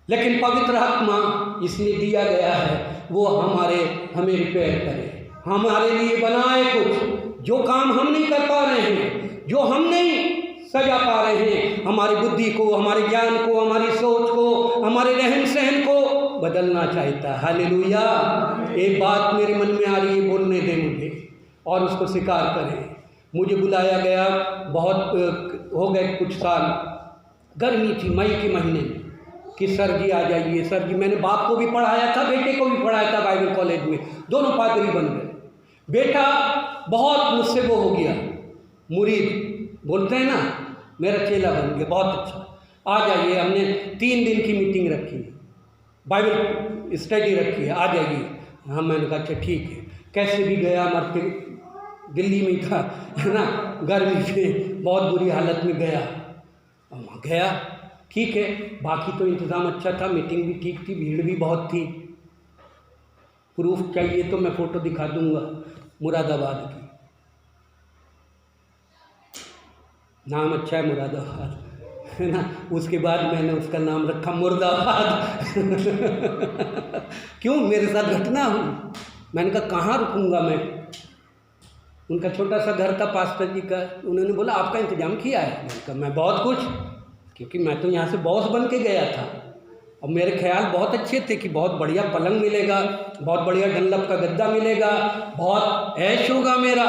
लेकिन पवित्र आत्मा इसलिए दिया गया है, वो हमें रिपेयर करे, हमारे लिए बनाए कुछ। जो काम हम नहीं कर पा रहे हैं, जो हम नहीं सजा पा रहे हैं, हमारी बुद्धि को, हमारे ज्ञान को, हमारी सोच को, हमारे रहन सहन को बदलना चाहता है। हालेलुया। एक बात मेरे मन में आ रही है, बोलने दे मुझे और उसको स्वीकार करें। मुझे बुलाया गया, बहुत हो गए कुछ साल, गर्मी थी, मई के महीने में, कि सर जी आ जाइए, सर जी। मैंने बाप को भी पढ़ाया था, बेटे को भी पढ़ाया था बाइबल कॉलेज में, दोनों पादरी बन गए। बेटा बहुत मुझसे वो हो गया, मुरीद बोलते हैं ना, मेरा चेला बन गया, बहुत अच्छा। आ जाइए, हमने 3 दिन की मीटिंग रखी है, बाइबल स्टडी रखी है, आ जाइए। हाँ, मैंने कहा अच्छा ठीक है। कैसे भी गया, मरते दिल्ली में ही था, है ना, गर्मी में बहुत बुरी हालत में गया। वहाँ गया, ठीक है, बाकी तो इंतज़ाम अच्छा था, मीटिंग भी ठीक थी, भीड़ भी बहुत थी। प्रूफ चाहिए तो मैं फ़ोटो दिखा दूंगा मुरादाबाद की, नाम अच्छा है मुरादाबाद, है ना। उसके बाद मैंने उसका नाम रखा मुर्दाबाद। क्यों? मेरे साथ घटना हुई। मैंने कहा कहाँ रुकूंगा मैं। उनका छोटा सा घर था पास्टर जी का, उन्होंने बोला आपका इंतजाम किया है? मैंने कहा मैं बहुत कुछ, क्योंकि मैं तो यहाँ से बॉस बन के गया था, और मेरे ख्याल बहुत अच्छे थे कि बहुत बढ़िया पलंग मिलेगा, बहुत बढ़िया डनलप का गद्दा मिलेगा, बहुत ऐश होगा मेरा,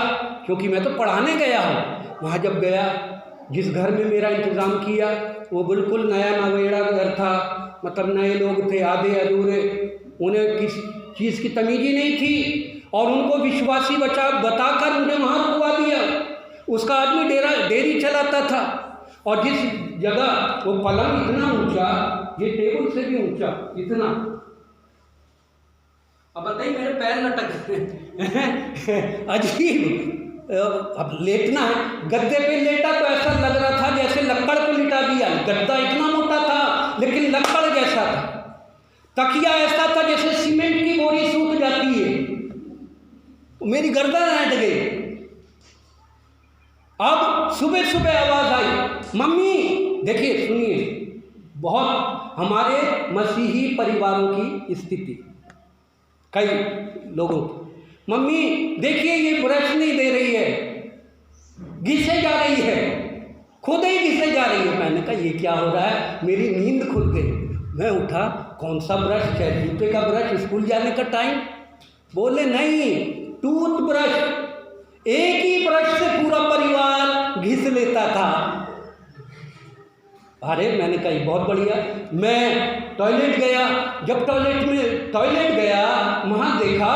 क्योंकि मैं तो पढ़ाने गया हूँ। वहाँ जब गया, जिस घर में मेरा इंतज़ाम किया वो बिल्कुल नया नवेड़ा घर था, मतलब नए लोग थे, आधे अधूरे, उन्हें किस चीज़ की तमीज़ ही नहीं थी, और उनको विश्वासी बताकर मुझे वहाँ रुकवा दिया। उसका आदमी डेयरी चलाता था, और जिस जगह वो पलंग इतना ऊंचा, ये टेबल से भी ऊंचा इतना, अब बताइए मेरे पैर लटक अजीब। अब लेटना है, गद्दे पे लेटा तो ऐसा लग रहा था जैसे लक्कड़ पे लिटा दिया। गद्दा इतना मोटा था लेकिन लक्कड़ जैसा था। तकिया ऐसा था जैसे सीमेंट की बोरी सूख जाती है। मेरी गर्दन हट गई। अब सुबह सुबह आवाज़ आई, मम्मी। देखिए सुनिए, बहुत हमारे मसीही परिवारों की स्थिति, कई लोगों की, मम्मी देखिए ये ब्रश नहीं दे रही है, घिसे जा रही है, खुद ही घिसे जा रही है। मैंने कहा ये क्या हो रहा है? मेरी नींद खुल गई। मैं उठा, कौन सा ब्रश है? जूते का ब्रश, स्कूल जाने का टाइम? बोले नहीं, टूथब्रश। एक ही ब्रश से पूरा परिवार घिस लेता था। अरे मैंने कहा बहुत बढ़िया। मैं टॉयलेट गया, जब टॉयलेट गया, वहाँ देखा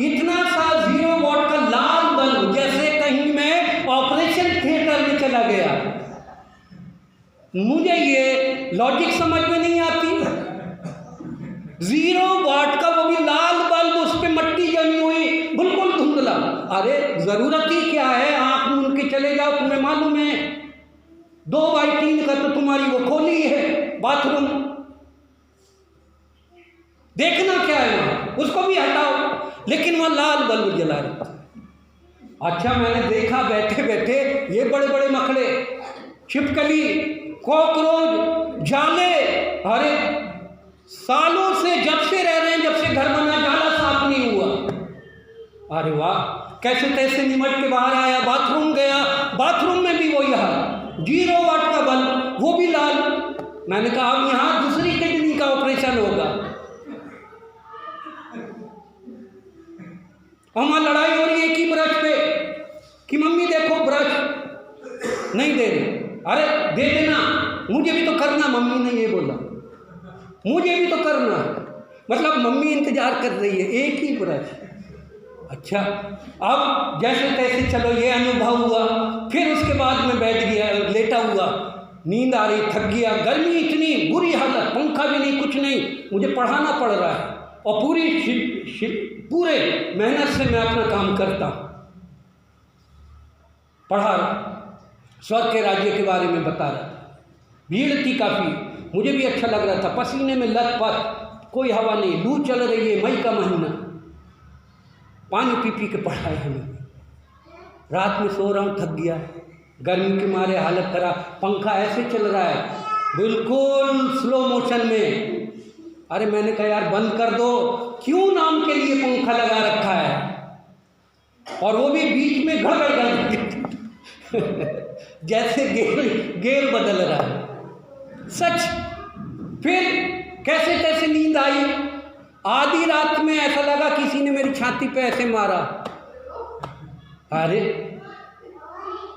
इतना सा 0 वॉट का लाल बल्ब, जैसे कहीं मैं ऑपरेशन थिएटर में चला गया। मुझे ये लॉजिक समझ में नहीं आती। 0 वाट का वो भी लाल बल्ब, उस पर मट्टी जमी हुई, बिल्कुल धुंधला। अरे ज़रूरत ही क्या है, आँख मूंद के चले जाओ, तुम्हें मालूम है 2x3 का तो तुम्हारी वो खोली है बाथरूम, देखना क्या है वहाँ, उसको भी हटाओ, लेकिन वहाँ लाल बल्ब जला रहे। अच्छा, मैंने देखा बैठे बैठे ये बड़े बड़े मकड़े, छिपकली, कॉकरोच, जाले, अरे सालों से जब से रह रहे हैं, जब से घर बना, जाला साफ नहीं हुआ। अरे वाह, कैसे तैसे निमट के बाहर आया, बाथरूम गया, बाथरूम में भी वही हाल, 0 वाट का बल्ब, वो भी लाल। मैंने कहा अब यहाँ दूसरी किडनी का ऑपरेशन होगा। वहाँ लड़ाई हो रही है कि ब्रश पे, कि मम्मी देखो ब्रश नहीं दे रही, अरे दे देना, मुझे भी तो करना, मम्मी ने ये बोला, मुझे भी तो करना, मतलब मम्मी इंतजार कर रही है, एक ही ब्रश। अच्छा, अब जैसे तैसे चलो ये अनुभव हुआ, फिर उसके बाद में बैठ गया, लेटा हुआ, नींद आ रही, थक गया, गर्मी इतनी बुरी हालत, पंखा भी नहीं, कुछ नहीं, मुझे पढ़ाना पड़ रहा है, और पूरे मेहनत से मैं अपना काम करता हूँ, पढ़ा रहा, स्वर्ग के राज्य के बारे में बता रहा था, भीड़ थी काफ़ी, मुझे भी अच्छा लग रहा था, पसीने में लथपथ, कोई हवा नहीं, लू चल रही है, मई का महीना, पानी पी पी के पढ़ा है हमें। रात में सो रहा हूँ, थक गया, गर्मी के मारे हालत खराब, पंखा ऐसे चल रहा है बिल्कुल स्लो मोशन में। अरे मैंने कहा यार बंद कर दो, क्यों नाम के लिए पंखा लगा रखा है, और वो भी बीच में गड़गड़ जैसे गेर बदल रहा है, सच। फिर कैसे कैसे नींद आई, आधी रात में ऐसा लगा किसी ने मेरी छाती पे ऐसे मारा, अरे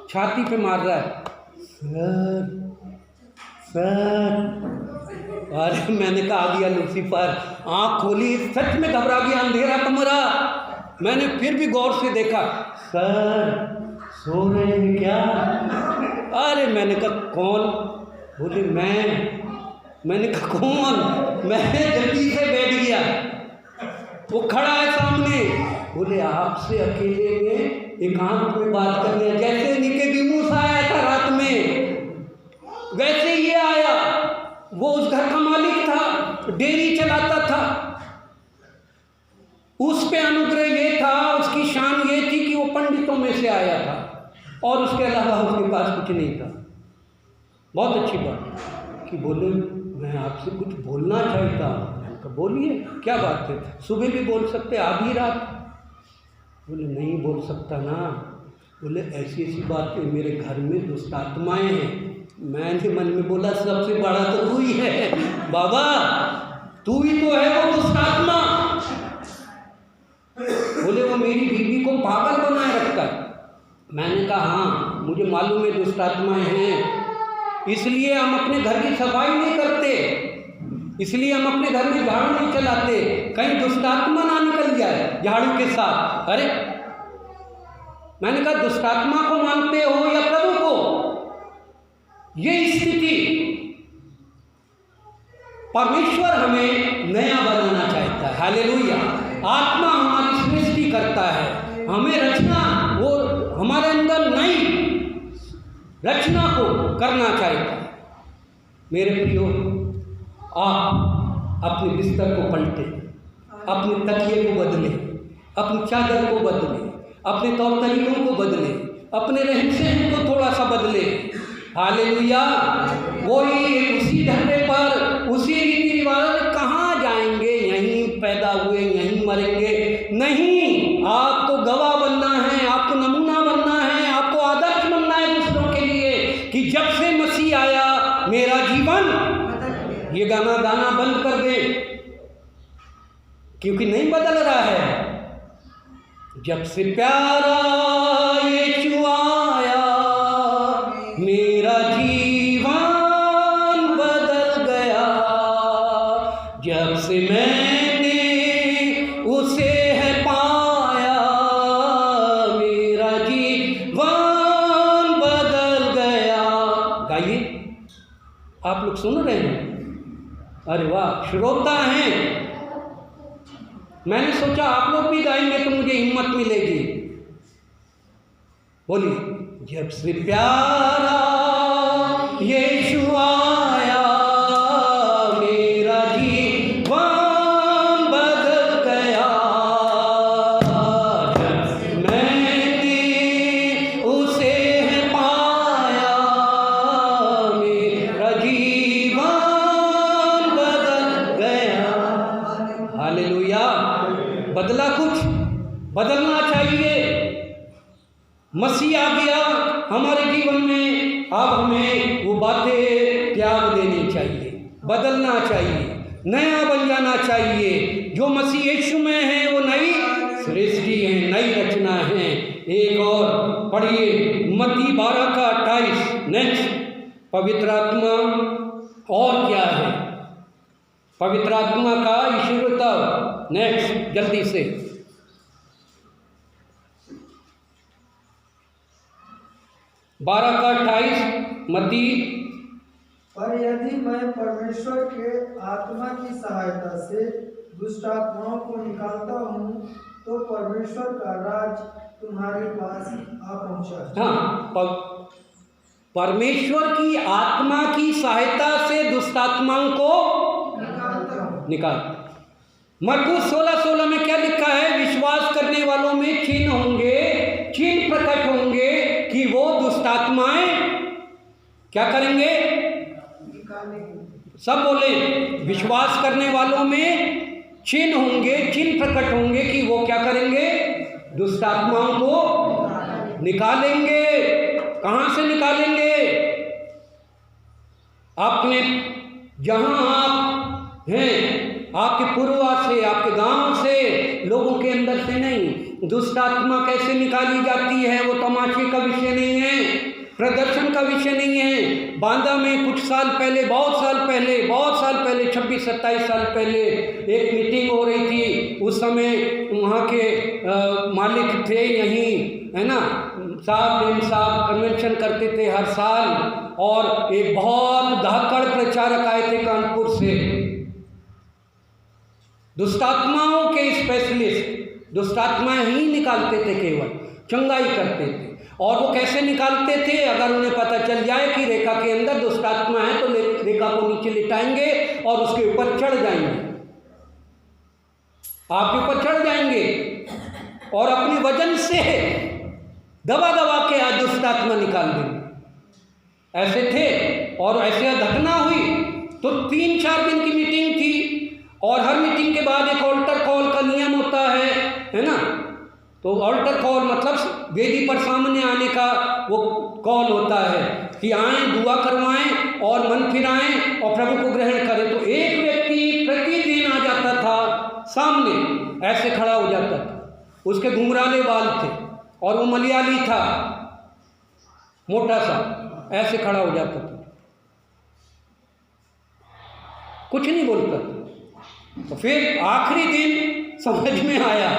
छाती पे मार रहा है, सर। अरे मैंने कहा आ गया लूसीफर, आँख खोली, सच में घबरा गया, अंधेरा कमरा। मैंने फिर भी गौर से देखा, सर सो रहे हैं क्या? अरे मैंने कहा कौन? बोले मैंने कहा कौन? मैं जल्दी से बैठ गया, वो खड़ा है सामने, बोले आपसे अकेले में एकांत में बात करनी है। जैसे निकोदेमुस आया था रात में, वैसे ये आया, वो उस घर का मालिक था, डेयरी चलाता था, उस पे अनुग्रह ये था, उसकी शान ये थी कि वो पंडितों में से आया था, और उसके अलावा उसके पास कुछ नहीं था। बहुत अच्छी बात कि बोले मैं आपसे कुछ बोलना चाहता हूँ। तो बोलिए, क्या बात है? सुबह भी बोल सकते, आधी रात? बोले नहीं बोल सकता ना। बोले ऐसी ऐसी बातें, मेरे घर में दुष्ट आत्माएं हैं। मैंने मन में बोला सबसे बड़ा तो तू ही है बाबा, तू ही तो है वो दुष्ट आत्मा। बोले वो मेरी बीवी को पागल बनाए रखता है। मैंने कहा हाँ मुझे मालूम है दुष्ट आत्माएं हैं, इसलिए हम अपने घर की सफाई नहीं करते, इसलिए हम अपने घर में झाड़ू नहीं चलाते, कहीं दुष्ट आत्मा ना निकल जाए झाड़ू के साथ। अरे मैंने कहा दुष्ट आत्मा को मानते हो या प्रभु को? ये स्थिति, परमेश्वर हमें नया बनाना चाहता है। हालेलुया। आत्मा हमारी सृष्टि करता है, हमें रचना, वो हमारे अंदर नई रचना को करना चाहता है। मेरे प्रियो, आप अपने बिस्तर को पलटें, अपने तकिए को बदलें, अपनी चादर को बदलें, अपने तौर तरीकों को बदलें, अपने रहन सहन को थोड़ा सा बदलें। हालेलुया। वही उसी ढर्रे पर, उसी रीति रिवाज, कहाँ जाएंगे? यहीं पैदा हुए यहीं मरेंगे? नहीं, आपको गवाह बनना है, आपको नमूना बनना है, आपको आदर्श बनना है दूसरों के लिए कि जब से मसीह आया मेरा जीवन, ये गाना गाना बंद कर दे क्योंकि नहीं बदल रहा है। जब से प्यारा यीशु आया मेरा जीवन बदल गया, जब से मैंने उसे है पाया मेरा जीवन बदल गया। गाइए, अरे वाह, श्रोता हैं। मैंने सोचा आप लोग भी गाएंगे तो मुझे हिम्मत मिलेगी। बोलिए, जब से प्यारा यीशु आया मेरा जीवन बदल गया, जब मैंने उसे पाया मेरा जीवन बदल गया। हालेलुया। बदला कुछ, बदलना चाहिए। मसीह आ गया हमारे जीवन में, अब हमें वो बातें त्याग देनी चाहिए, बदलना चाहिए, नया बन जाना चाहिए। जो मसीह यीशु में है वो नई सृष्टि है, नई रचना है। एक और पढ़िए, मत्ती 12 का 28। नेक्स्ट, पवित्र आत्मा और क्या है? पवित्र आत्मा का ईश्वरता। नेक्स्ट, जल्दी से। 12 का 28 मत्ती। पर यदि मैं परमेश्वर के आत्मा की सहायता से दुष्ट आत्माओं को निकालता हूँ तो परमेश्वर का राज तुम्हारे पास आ पहुँचा। हाँ, परमेश्वर की आत्मा की सहायता से दुष्ट आत्माओं को निकाल। मरकुस 16:16 में क्या लिखा है? विश्वास करने वालों में चिन्ह होंगे, चिन्ह प्रकट होंगे कि वो दुष्ट आत्माएं क्या करेंगे? सब बोले, विश्वास करने वालों में चिन्ह होंगे, चिन्ह प्रकट होंगे कि वो क्या करेंगे? दुष्ट आत्माओं को निकालेंगे। कहाँ से निकालेंगे? आपने जहाँ आप हैं, आपके पूर्वज से, आपके गांव से, लोगों के अंदर से नहीं। दुष्ट आत्मा कैसे निकाली जाती है वो तमाशे का विषय नहीं है, प्रदर्शन का विषय नहीं है। बांदा में कुछ साल पहले, बहुत साल पहले 26-27 साल पहले एक मीटिंग हो रही थी। उस समय वहाँ के मालिक थे यहीं, है ना, साहब कन्वेंशन करते थे हर साल, और एक बहुत धाकड़ प्रचारक आए थे कानपुर से, दुष्टात्माओं के स्पेशलिस्ट। दुष्टात्माएं ही निकालते थे, केवल चंगाई करते थे। और वो कैसे निकालते थे? अगर उन्हें पता चल जाए कि रेखा के अंदर दुष्टात्मा है तो रेखा को नीचे लिटाएंगे और उसके ऊपर चढ़ जाएंगे, आपके ऊपर चढ़ जाएंगे और अपने वजन से दबा दबा के आज दुष्टात्मा निकाल देंगे। ऐसे थे। और ऐसे घटना हुई तो 3-4 दिन की मीटिंग थी, और हर मीटिंग के बाद एक ऑल्टर कॉल का नियम होता है ना। तो ऑल्टर कॉल मतलब वेदी पर सामने आने का वो कॉल होता है कि आएँ, दुआ करवाएं और मन फिराएं और प्रभु को ग्रहण करें। तो एक व्यक्ति प्रतिदिन आ जाता था सामने, ऐसे खड़ा हो जाता था, उसके घुंघराले बाल थे और वो मलयाली था, मोटा सा, ऐसे खड़ा हो जाता था, कुछ नहीं बोलता था। तो फिर आखिरी दिन समझ में आया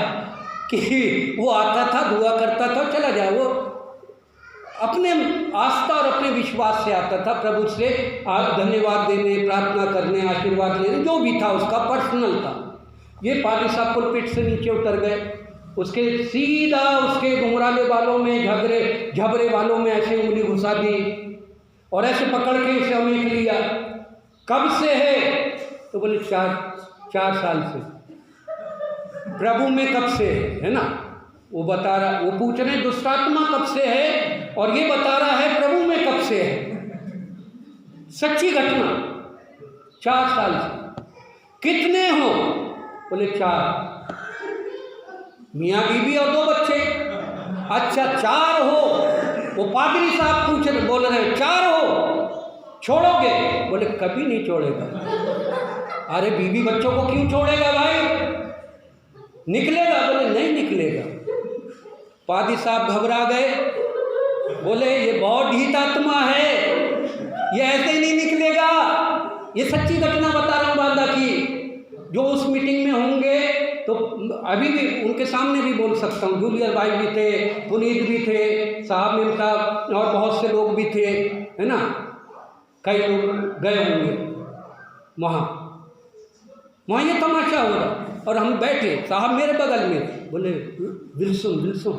कि वो आता था, दुआ करता था, चला जाए। वो अपने आस्था और अपने विश्वास से आता था, प्रभु से धन्यवाद देने, प्रार्थना करने, आशीर्वाद लेने, जो भी था उसका पर्सनल था। ये पादी साहब पुलपिट से नीचे उतर गए, उसके सीधा उसके घुंघराले बालों में, झबरे बालों में ऐसे उंगली घुसा दी और ऐसे पकड़ के उसे अमेट लिया। कब से है? तो बोले 4 साल से। प्रभु में कब से है ना? वो बता रहा, वो पूछ रहे दुष्टात्मा कब से है, और ये बता रहा है प्रभु में कब से है। सच्ची घटना, 4 साल से। कितने हो? बोले 4। मियाँ बीबी और 2 बच्चे। अच्छा 4 हो। वो पादरी साहब पूछ रहे, बोल रहे 4 हो, छोड़ोगे? बोले कभी नहीं छोड़ेगा। अरे बीबी बच्चों को क्यों छोड़ेगा भाई? निकलेगा? बोले नहीं निकलेगा। पादी साहब घबरा गए, बोले ये बहुत ढीठ आत्मा है, ये ऐसे ही नहीं निकलेगा। ये सच्ची घटना बता रहा हूँ बांदा की, जो उस मीटिंग में होंगे तो अभी भी उनके सामने भी बोल सकता हूँ। जूलियर भाई भी थे, पुनीत भी थे, साहब मेम साहब और बहुत से लोग भी थे, है ना, कई लोग गए होंगे वहाँ। वहाँ ये तमाशा हो रहा और हम बैठे, साहब मेरे बगल में, बोले विल्सन विल्सन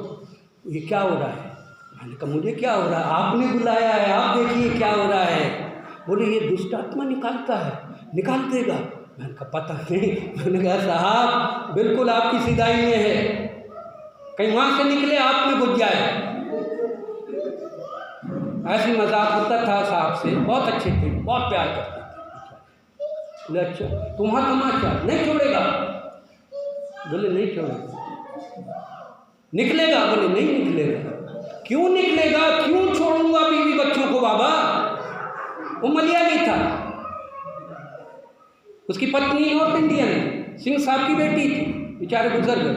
ये क्या हो रहा है? मैंने कहा मुझे क्या हो रहा है, आपने बुलाया है, आप देखिए क्या हो रहा है। बोले ये दुष्ट आत्मा निकालता है, निकाल देगा। मैंने कहा पता नहीं। मैंने कहा साहब बिल्कुल आपकी सिधाई में है, कहीं वहाँ से निकले आप में घुस जाए। ऐसी मजाक होता था साहब से, बहुत अच्छे थे, बहुत प्यार करते थे। बोले अच्छा तुम्हारा तमाशा नहीं छोड़ेगा? बोले नहीं छोड़ेगा। निकलेगा? बोले नहीं निकलेगा। क्यों निकलेगा, क्यों छोड़ूंगा बीवी बच्चों को बाबा? वो मलयाली था, उसकी पत्नी नॉर्थ इंडियन सिंह साहब की बेटी थी, बेचारे गुजर गए।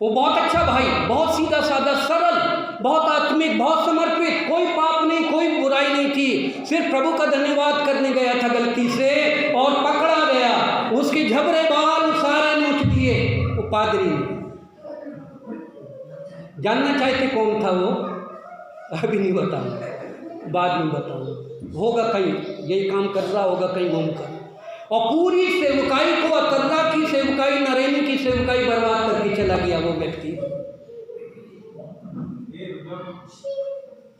वो बहुत अच्छा भाई, बहुत सीधा साधा सरल, बहुत आत्मिक, बहुत समर्पित, कोई पाप नहीं, कोई बुराई नहीं थी, सिर्फ प्रभु का धन्यवाद करने गया था गलती से और पकड़ा गया। उसके झबरे बाल सारे नोच दिए वो पादरी ने। जानना चाहते कौन था वो? अभी नहीं बताऊँ, बाद में बताऊँ। होगा कहीं यही काम कर रहा होगा कहीं घूमकर, और पूरी सेवकाई को, अतर्रा की सेवकाई, नरेंद्र की सेवकाई बर्बाद करके चला गया वो व्यक्ति।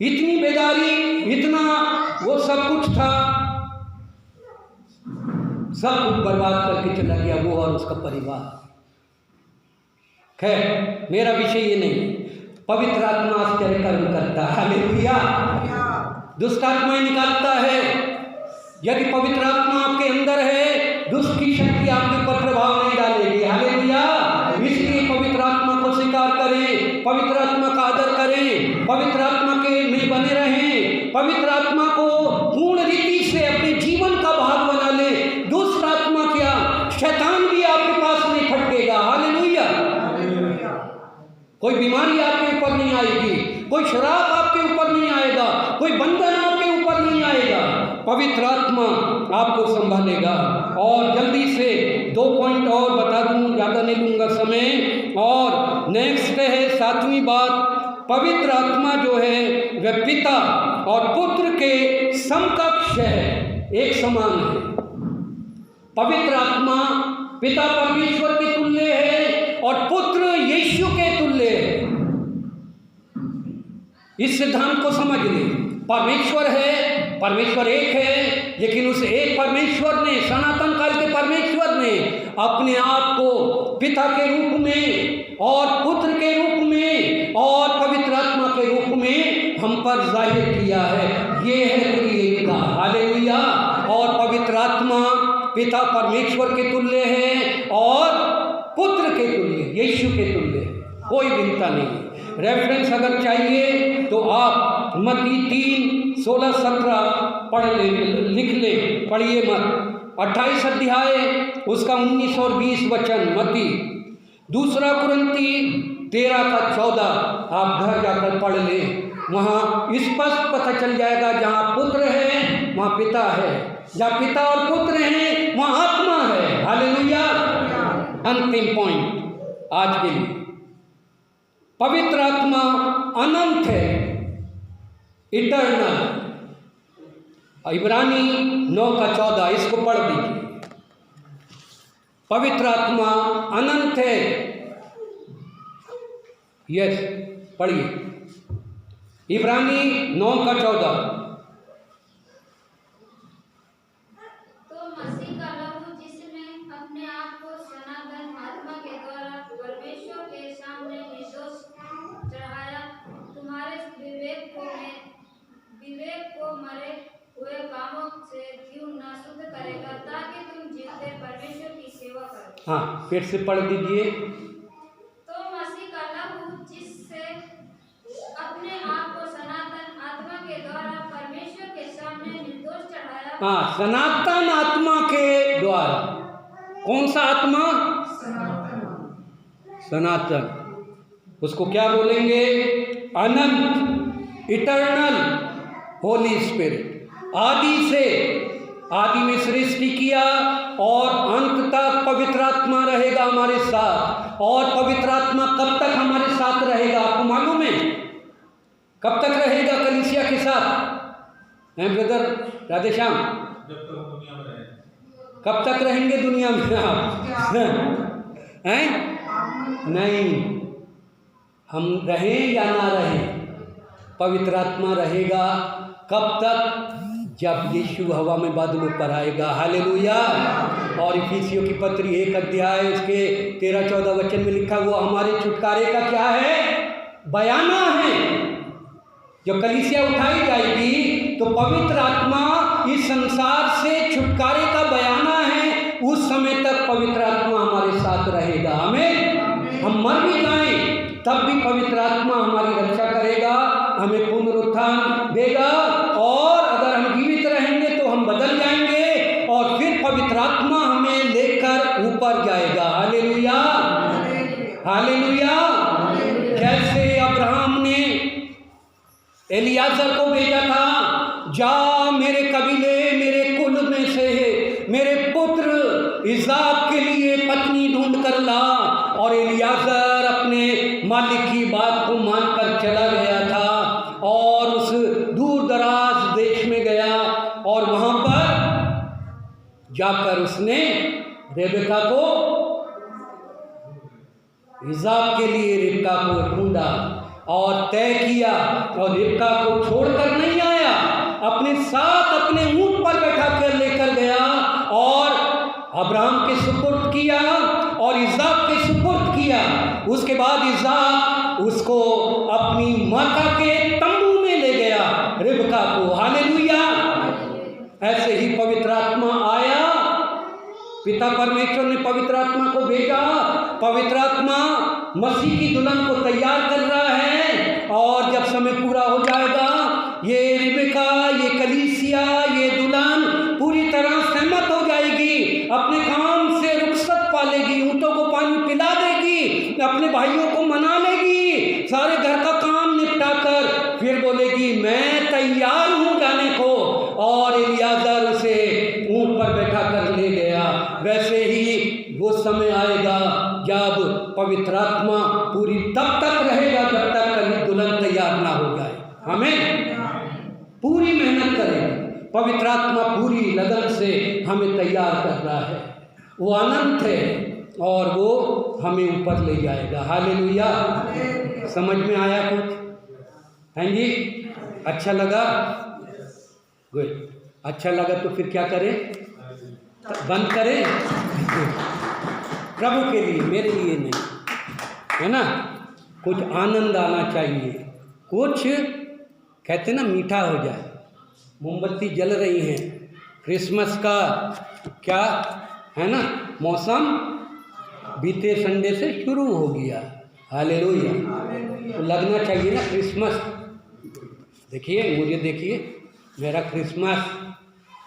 इतनी बेदारी, इतना वो सब कुछ था, सब कुछ बर्बाद करके चला गया वो और उसका परिवार। खैर मेरा विषय ये नहीं, पवित्र आत्मा आश्चर्य कर्म करता है, हालेलुया। दुष्ट आत्माएं निकालता है। यदि पवित्र आत्मा आपके अंदर है, दुष्ट की शक्ति आपके ऊपर प्रभाव नहीं डालेगी, हालेलुया। इसलिए पवित्र आत्मा को स्वीकार करें, पवित्र आत्मा का आदर करें, पवित्र आत्मा के में बने रहें, पवित्र आत्मा को पूर्ण रीति से अपने जीवन का भाग बना ले। दुष्ट आत्मा क्या, शैतान भी आपके पास नहीं फटकेगा, हालेलुया। कोई बीमारी आपके ऊपर नहीं आएगी, कोई शराब आपके ऊपर नहीं आएगा, कोई बंधन आपके ऊपर नहीं आएगा। पवित्र आत्मा आपको संभालेगा। और जल्दी से 2 पॉइंट और बता दूं, ज़्यादा नहीं लूँगा समय। और नेक्स्ट है 7वीं बात, पवित्र आत्मा जो है वह पिता और पुत्र के समकक्ष है, एक समान है। पवित्र आत्मा पिता परमेश्वर के तुल्य है और पुत्र यीशु के तुल्य है। इस सिद्धांत को समझ लें। परमेश्वर है, परमेश्वर एक है, लेकिन उस एक परमेश्वर ने, सनातन काल के परमेश्वर ने अपने आप को पिता के रूप में और पुत्र के रूप में और पवित्र आत्मा के रूप में हम पर जाहिर किया है। ये है त्रिएकता, हालेलुया। और पवित्र आत्मा पिता परमेश्वर के तुल्य है और पुत्र के तुल्य, यीशु के तुल्य है, कोई भिन्नता नहीं। रेफरेंस अगर चाहिए तो आप मत्ती 3:16-17 पढ़ ले, लिख ले, पढ़िए मत। 28 अध्याय उसका 19 और 20 वचन मत्ती। 2 कुरिन्थी 13-14 आप घर जाकर पढ़ लें, वहाँ स्पष्ट पता चल जाएगा। जहाँ पुत्र है वहाँ पिता है, जहाँ पिता और पुत्र हैं वहाँ आत्मा है, हालेलुया। अंतिम पॉइंट आज के लिए, पवित्र आत्मा अनंत है, इटर्नल। इब्रानी 9:14 इसको पढ़ दीजिए। पवित्र आत्मा अनंत है, यस पढ़िए, इब्रानी 9:14। तो मसीह का लहू जिसने अपने आप को सनातन आत्मा के द्वारा परमेश्वर के सामने निर्दोष चढ़ाया, तुम्हारे विवेक को मरे हुए कामों से क्यों न शुद्ध करेगा, ताकि तुम जीते परमेश्वर की सेवा करो। हाँ फिर से पढ़ दीजिए। तो मसीह का लहू जिससे अपने आप को सनातन आत्मा के द्वारा परमेश्वर के सामने निर्दोष चढ़ाया। हाँ, सनातन आत्मा के द्वारा। कौन सा आत्मा? सनातन। उसको क्या बोलेंगे? अनंत, इटर्नल, होली स्पिरिट। आदि से, आदि में सृष्टि किया और अंत तक पवित्र आत्मा रहेगा हमारे साथ। और पवित्र आत्मा कब तक हमारे साथ रहेगा आपको मालूम है? कब तक रहेगा कलीसिया के साथ? हैं ब्रदर राधेश्याम? जब तक हम दुनिया में रहें। कब तक रहेंगे दुनिया में आप? हैं? नहीं, हम रहें या ना रहें, पवित्र आत्मा रहेगा कब तक? जब यीशु हवा में बादलों पर आएगा। हालेलुया। और इफिसियों की पत्री 1 अध्याय उसके 13-14 वचन में लिखा हुआ हमारे छुटकारे का क्या है? बयाना है। जब कलीसिया उठाई जाएगी तो पवित्र आत्मा इस संसार से छुटकारे का बयाना है। उस समय तक पवित्र आत्मा हमारे साथ रहेगा। हमें हम मर भी जाएं तब भी पवित्र आत्मा हमारी रक्षा करेगा, हमें पुनरुत्थान देगा, और अगर हम जीवित रहेंगे तो हम बदल जाएंगे और फिर पवित्र आत्मा हमें लेकर ऊपर जाएगा। Hallelujah, hallelujah. जैसे अब्राहम ने एलियाजर को भेजा था, जा मेरे कबीले मेरे कुल में से मेरे पुत्र इसाक के लिए पत्नी ढूंढ कर ला, और एलियाजर अपने मालिक की बात को मानकर चला गया था और उस दूर दराज देश में गया और वहां पर जाकर उसने रेबेका को, इसाक के लिए रेबेका को ढूंढा और तय किया, और रेबेका को छोड़कर नहीं आया, अपने साथ अपने ऊंट पर बैठा कर लेकर गया और अब्राहम के सुपुर्द किया और इसाक के सुपुर्द किया। उसके बाद इसाक उसको अपनी माता के तंबू में ले गया, रेबेका को। हालेलुया। ऐसे ही पवित्र आत्मा आया, पिता परमेश्वर ने पवित्र आत्मा को भेजा। पवित्र आत्मा मसीह की दुल्हन को तैयार कर रहा है, और जब समय पूरा हो जाएगा ये रेबेका, ये कलीसिया, ये दुल्हन पूरी तरह सहमत हो जाएगी, अपने काम से रुखसत पालेगी, ऊँटों को पानी पिला देगी, अपने भाइयों को मना लेगी, सारे घर का काम निपटा कर फिर बोलेगी मैं तैयार हूँ जाने को, और एलियाजर उसे ऊँट पर बैठा कर ले गया। वैसे ही वो समय आएगा जब पवित्र आत्मा पूरी तब तक रहेगा जब तक दुल्हन तैयार ना हो जाए। हमें पूरी मेहनत करेगी, पवित्र आत्मा पूरी लगन से हमें तैयार कर रहा है, वो अनंत है और वो हमें ऊपर ले जाएगा। हालेलुया। समझ में आया कुछ? हैं जी? अच्छा लगा? गुड। अच्छा लगा तो फिर क्या करें? बंद करें? प्रभु के लिए, मेरे लिए नहीं, है ना? कुछ आनंद आना चाहिए, कुछ कहते ना मीठा हो जाए। मोमबत्ती जल रही हैं, क्रिसमस का क्या है ना मौसम बीते संडे से शुरू हो गया। हालेलुया। तो लगना चाहिए ना क्रिसमस। देखिए मुझे, देखिए मेरा क्रिसमस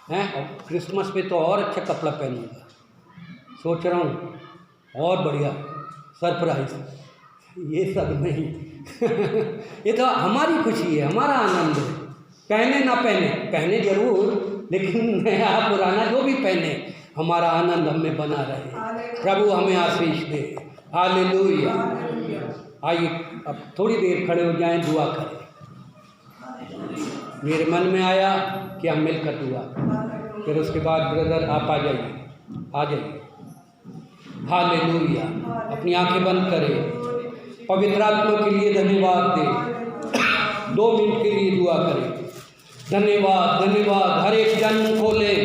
है, और क्रिसमस पे तो और अच्छा कपड़ा पहनूंगा, सोच रहा हूँ, और बढ़िया सरप्राइज। ये सब नहीं ये तो हमारी खुशी है, हमारा आनंद है। पहने ना पहने, पहने जरूर, लेकिन नया पुराना जो भी पहने, हमारा आनंद हमें बना रहे। प्रभु हमें आशीष दे। हालेलुया। आइए अब थोड़ी देर खड़े हो जाएं, दुआ करें। मेरे मन में आया कि हम मिलकर दुआ, फिर उसके बाद ब्रदर आप आ जाइए, आ जाइए। हालेलुया। अपनी आंखें बंद करें, पवित्र आत्मा के लिए धन्यवाद दें, 2 मिनट के लिए दुआ करें। धन्यवाद, धन्यवाद। हर एक जन खोले,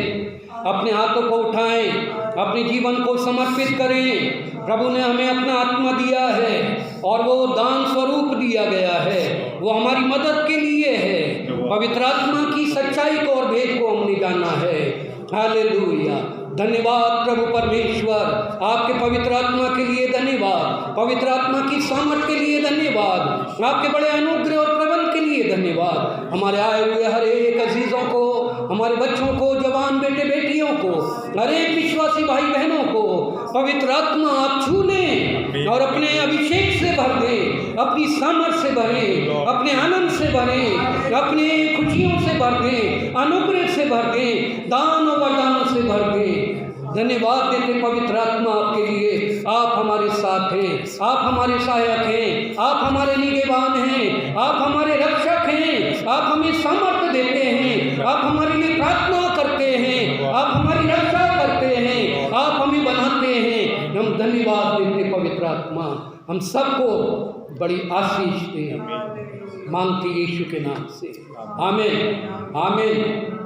अपने हाथों को उठाएं, अपने जीवन को समर्पित करें। प्रभु ने हमें अपना आत्मा दिया है और वो दान स्वरूप दिया गया है, वो हमारी मदद के लिए है। पवित्र आत्मा की सच्चाई को और भेद को हमने जाना है। हालेलुया। धन्यवाद प्रभु परमेश्वर, आपके पवित्र आत्मा के लिए धन्यवाद, पवित्र आत्मा की सामर्थ के लिए धन्यवाद, आपके बड़े अनुग्रह और प्रबंध के लिए धन्यवाद। हमारे आए हुए हर एक अजीजों को, हमारे बच्चों को, जवान बेटे बेटियों को, हर एक विश्वासी भाई बहनों को पवित्र आत्मा आप छू लें और अपने अभिषेक से भर दें, अपनी सामर्थ से भरें, अपने आनंद से भरें, अपने खुशियों से भर दें, अनुग्रह से भर दें, दान और वरदानों से भर दें। धन्यवाद देते पवित्र आत्मा आपके लिए। आप हमारे साथ हैं, आप हमारे सहायक हैं, आप हमारे निगहबान हैं, आप हमारे रक्षक हैं, आप हमें सामर्थ्य देते हैं, आप हमारे लिए प्रार्थना करते हैं, आप हमारी रक्षा करते हैं। धन्यवाद देते पवित्र आत्मा, हम सबको बड़ी आशीष दे, मांगते यीशु के नाम से, आमीन आमीन।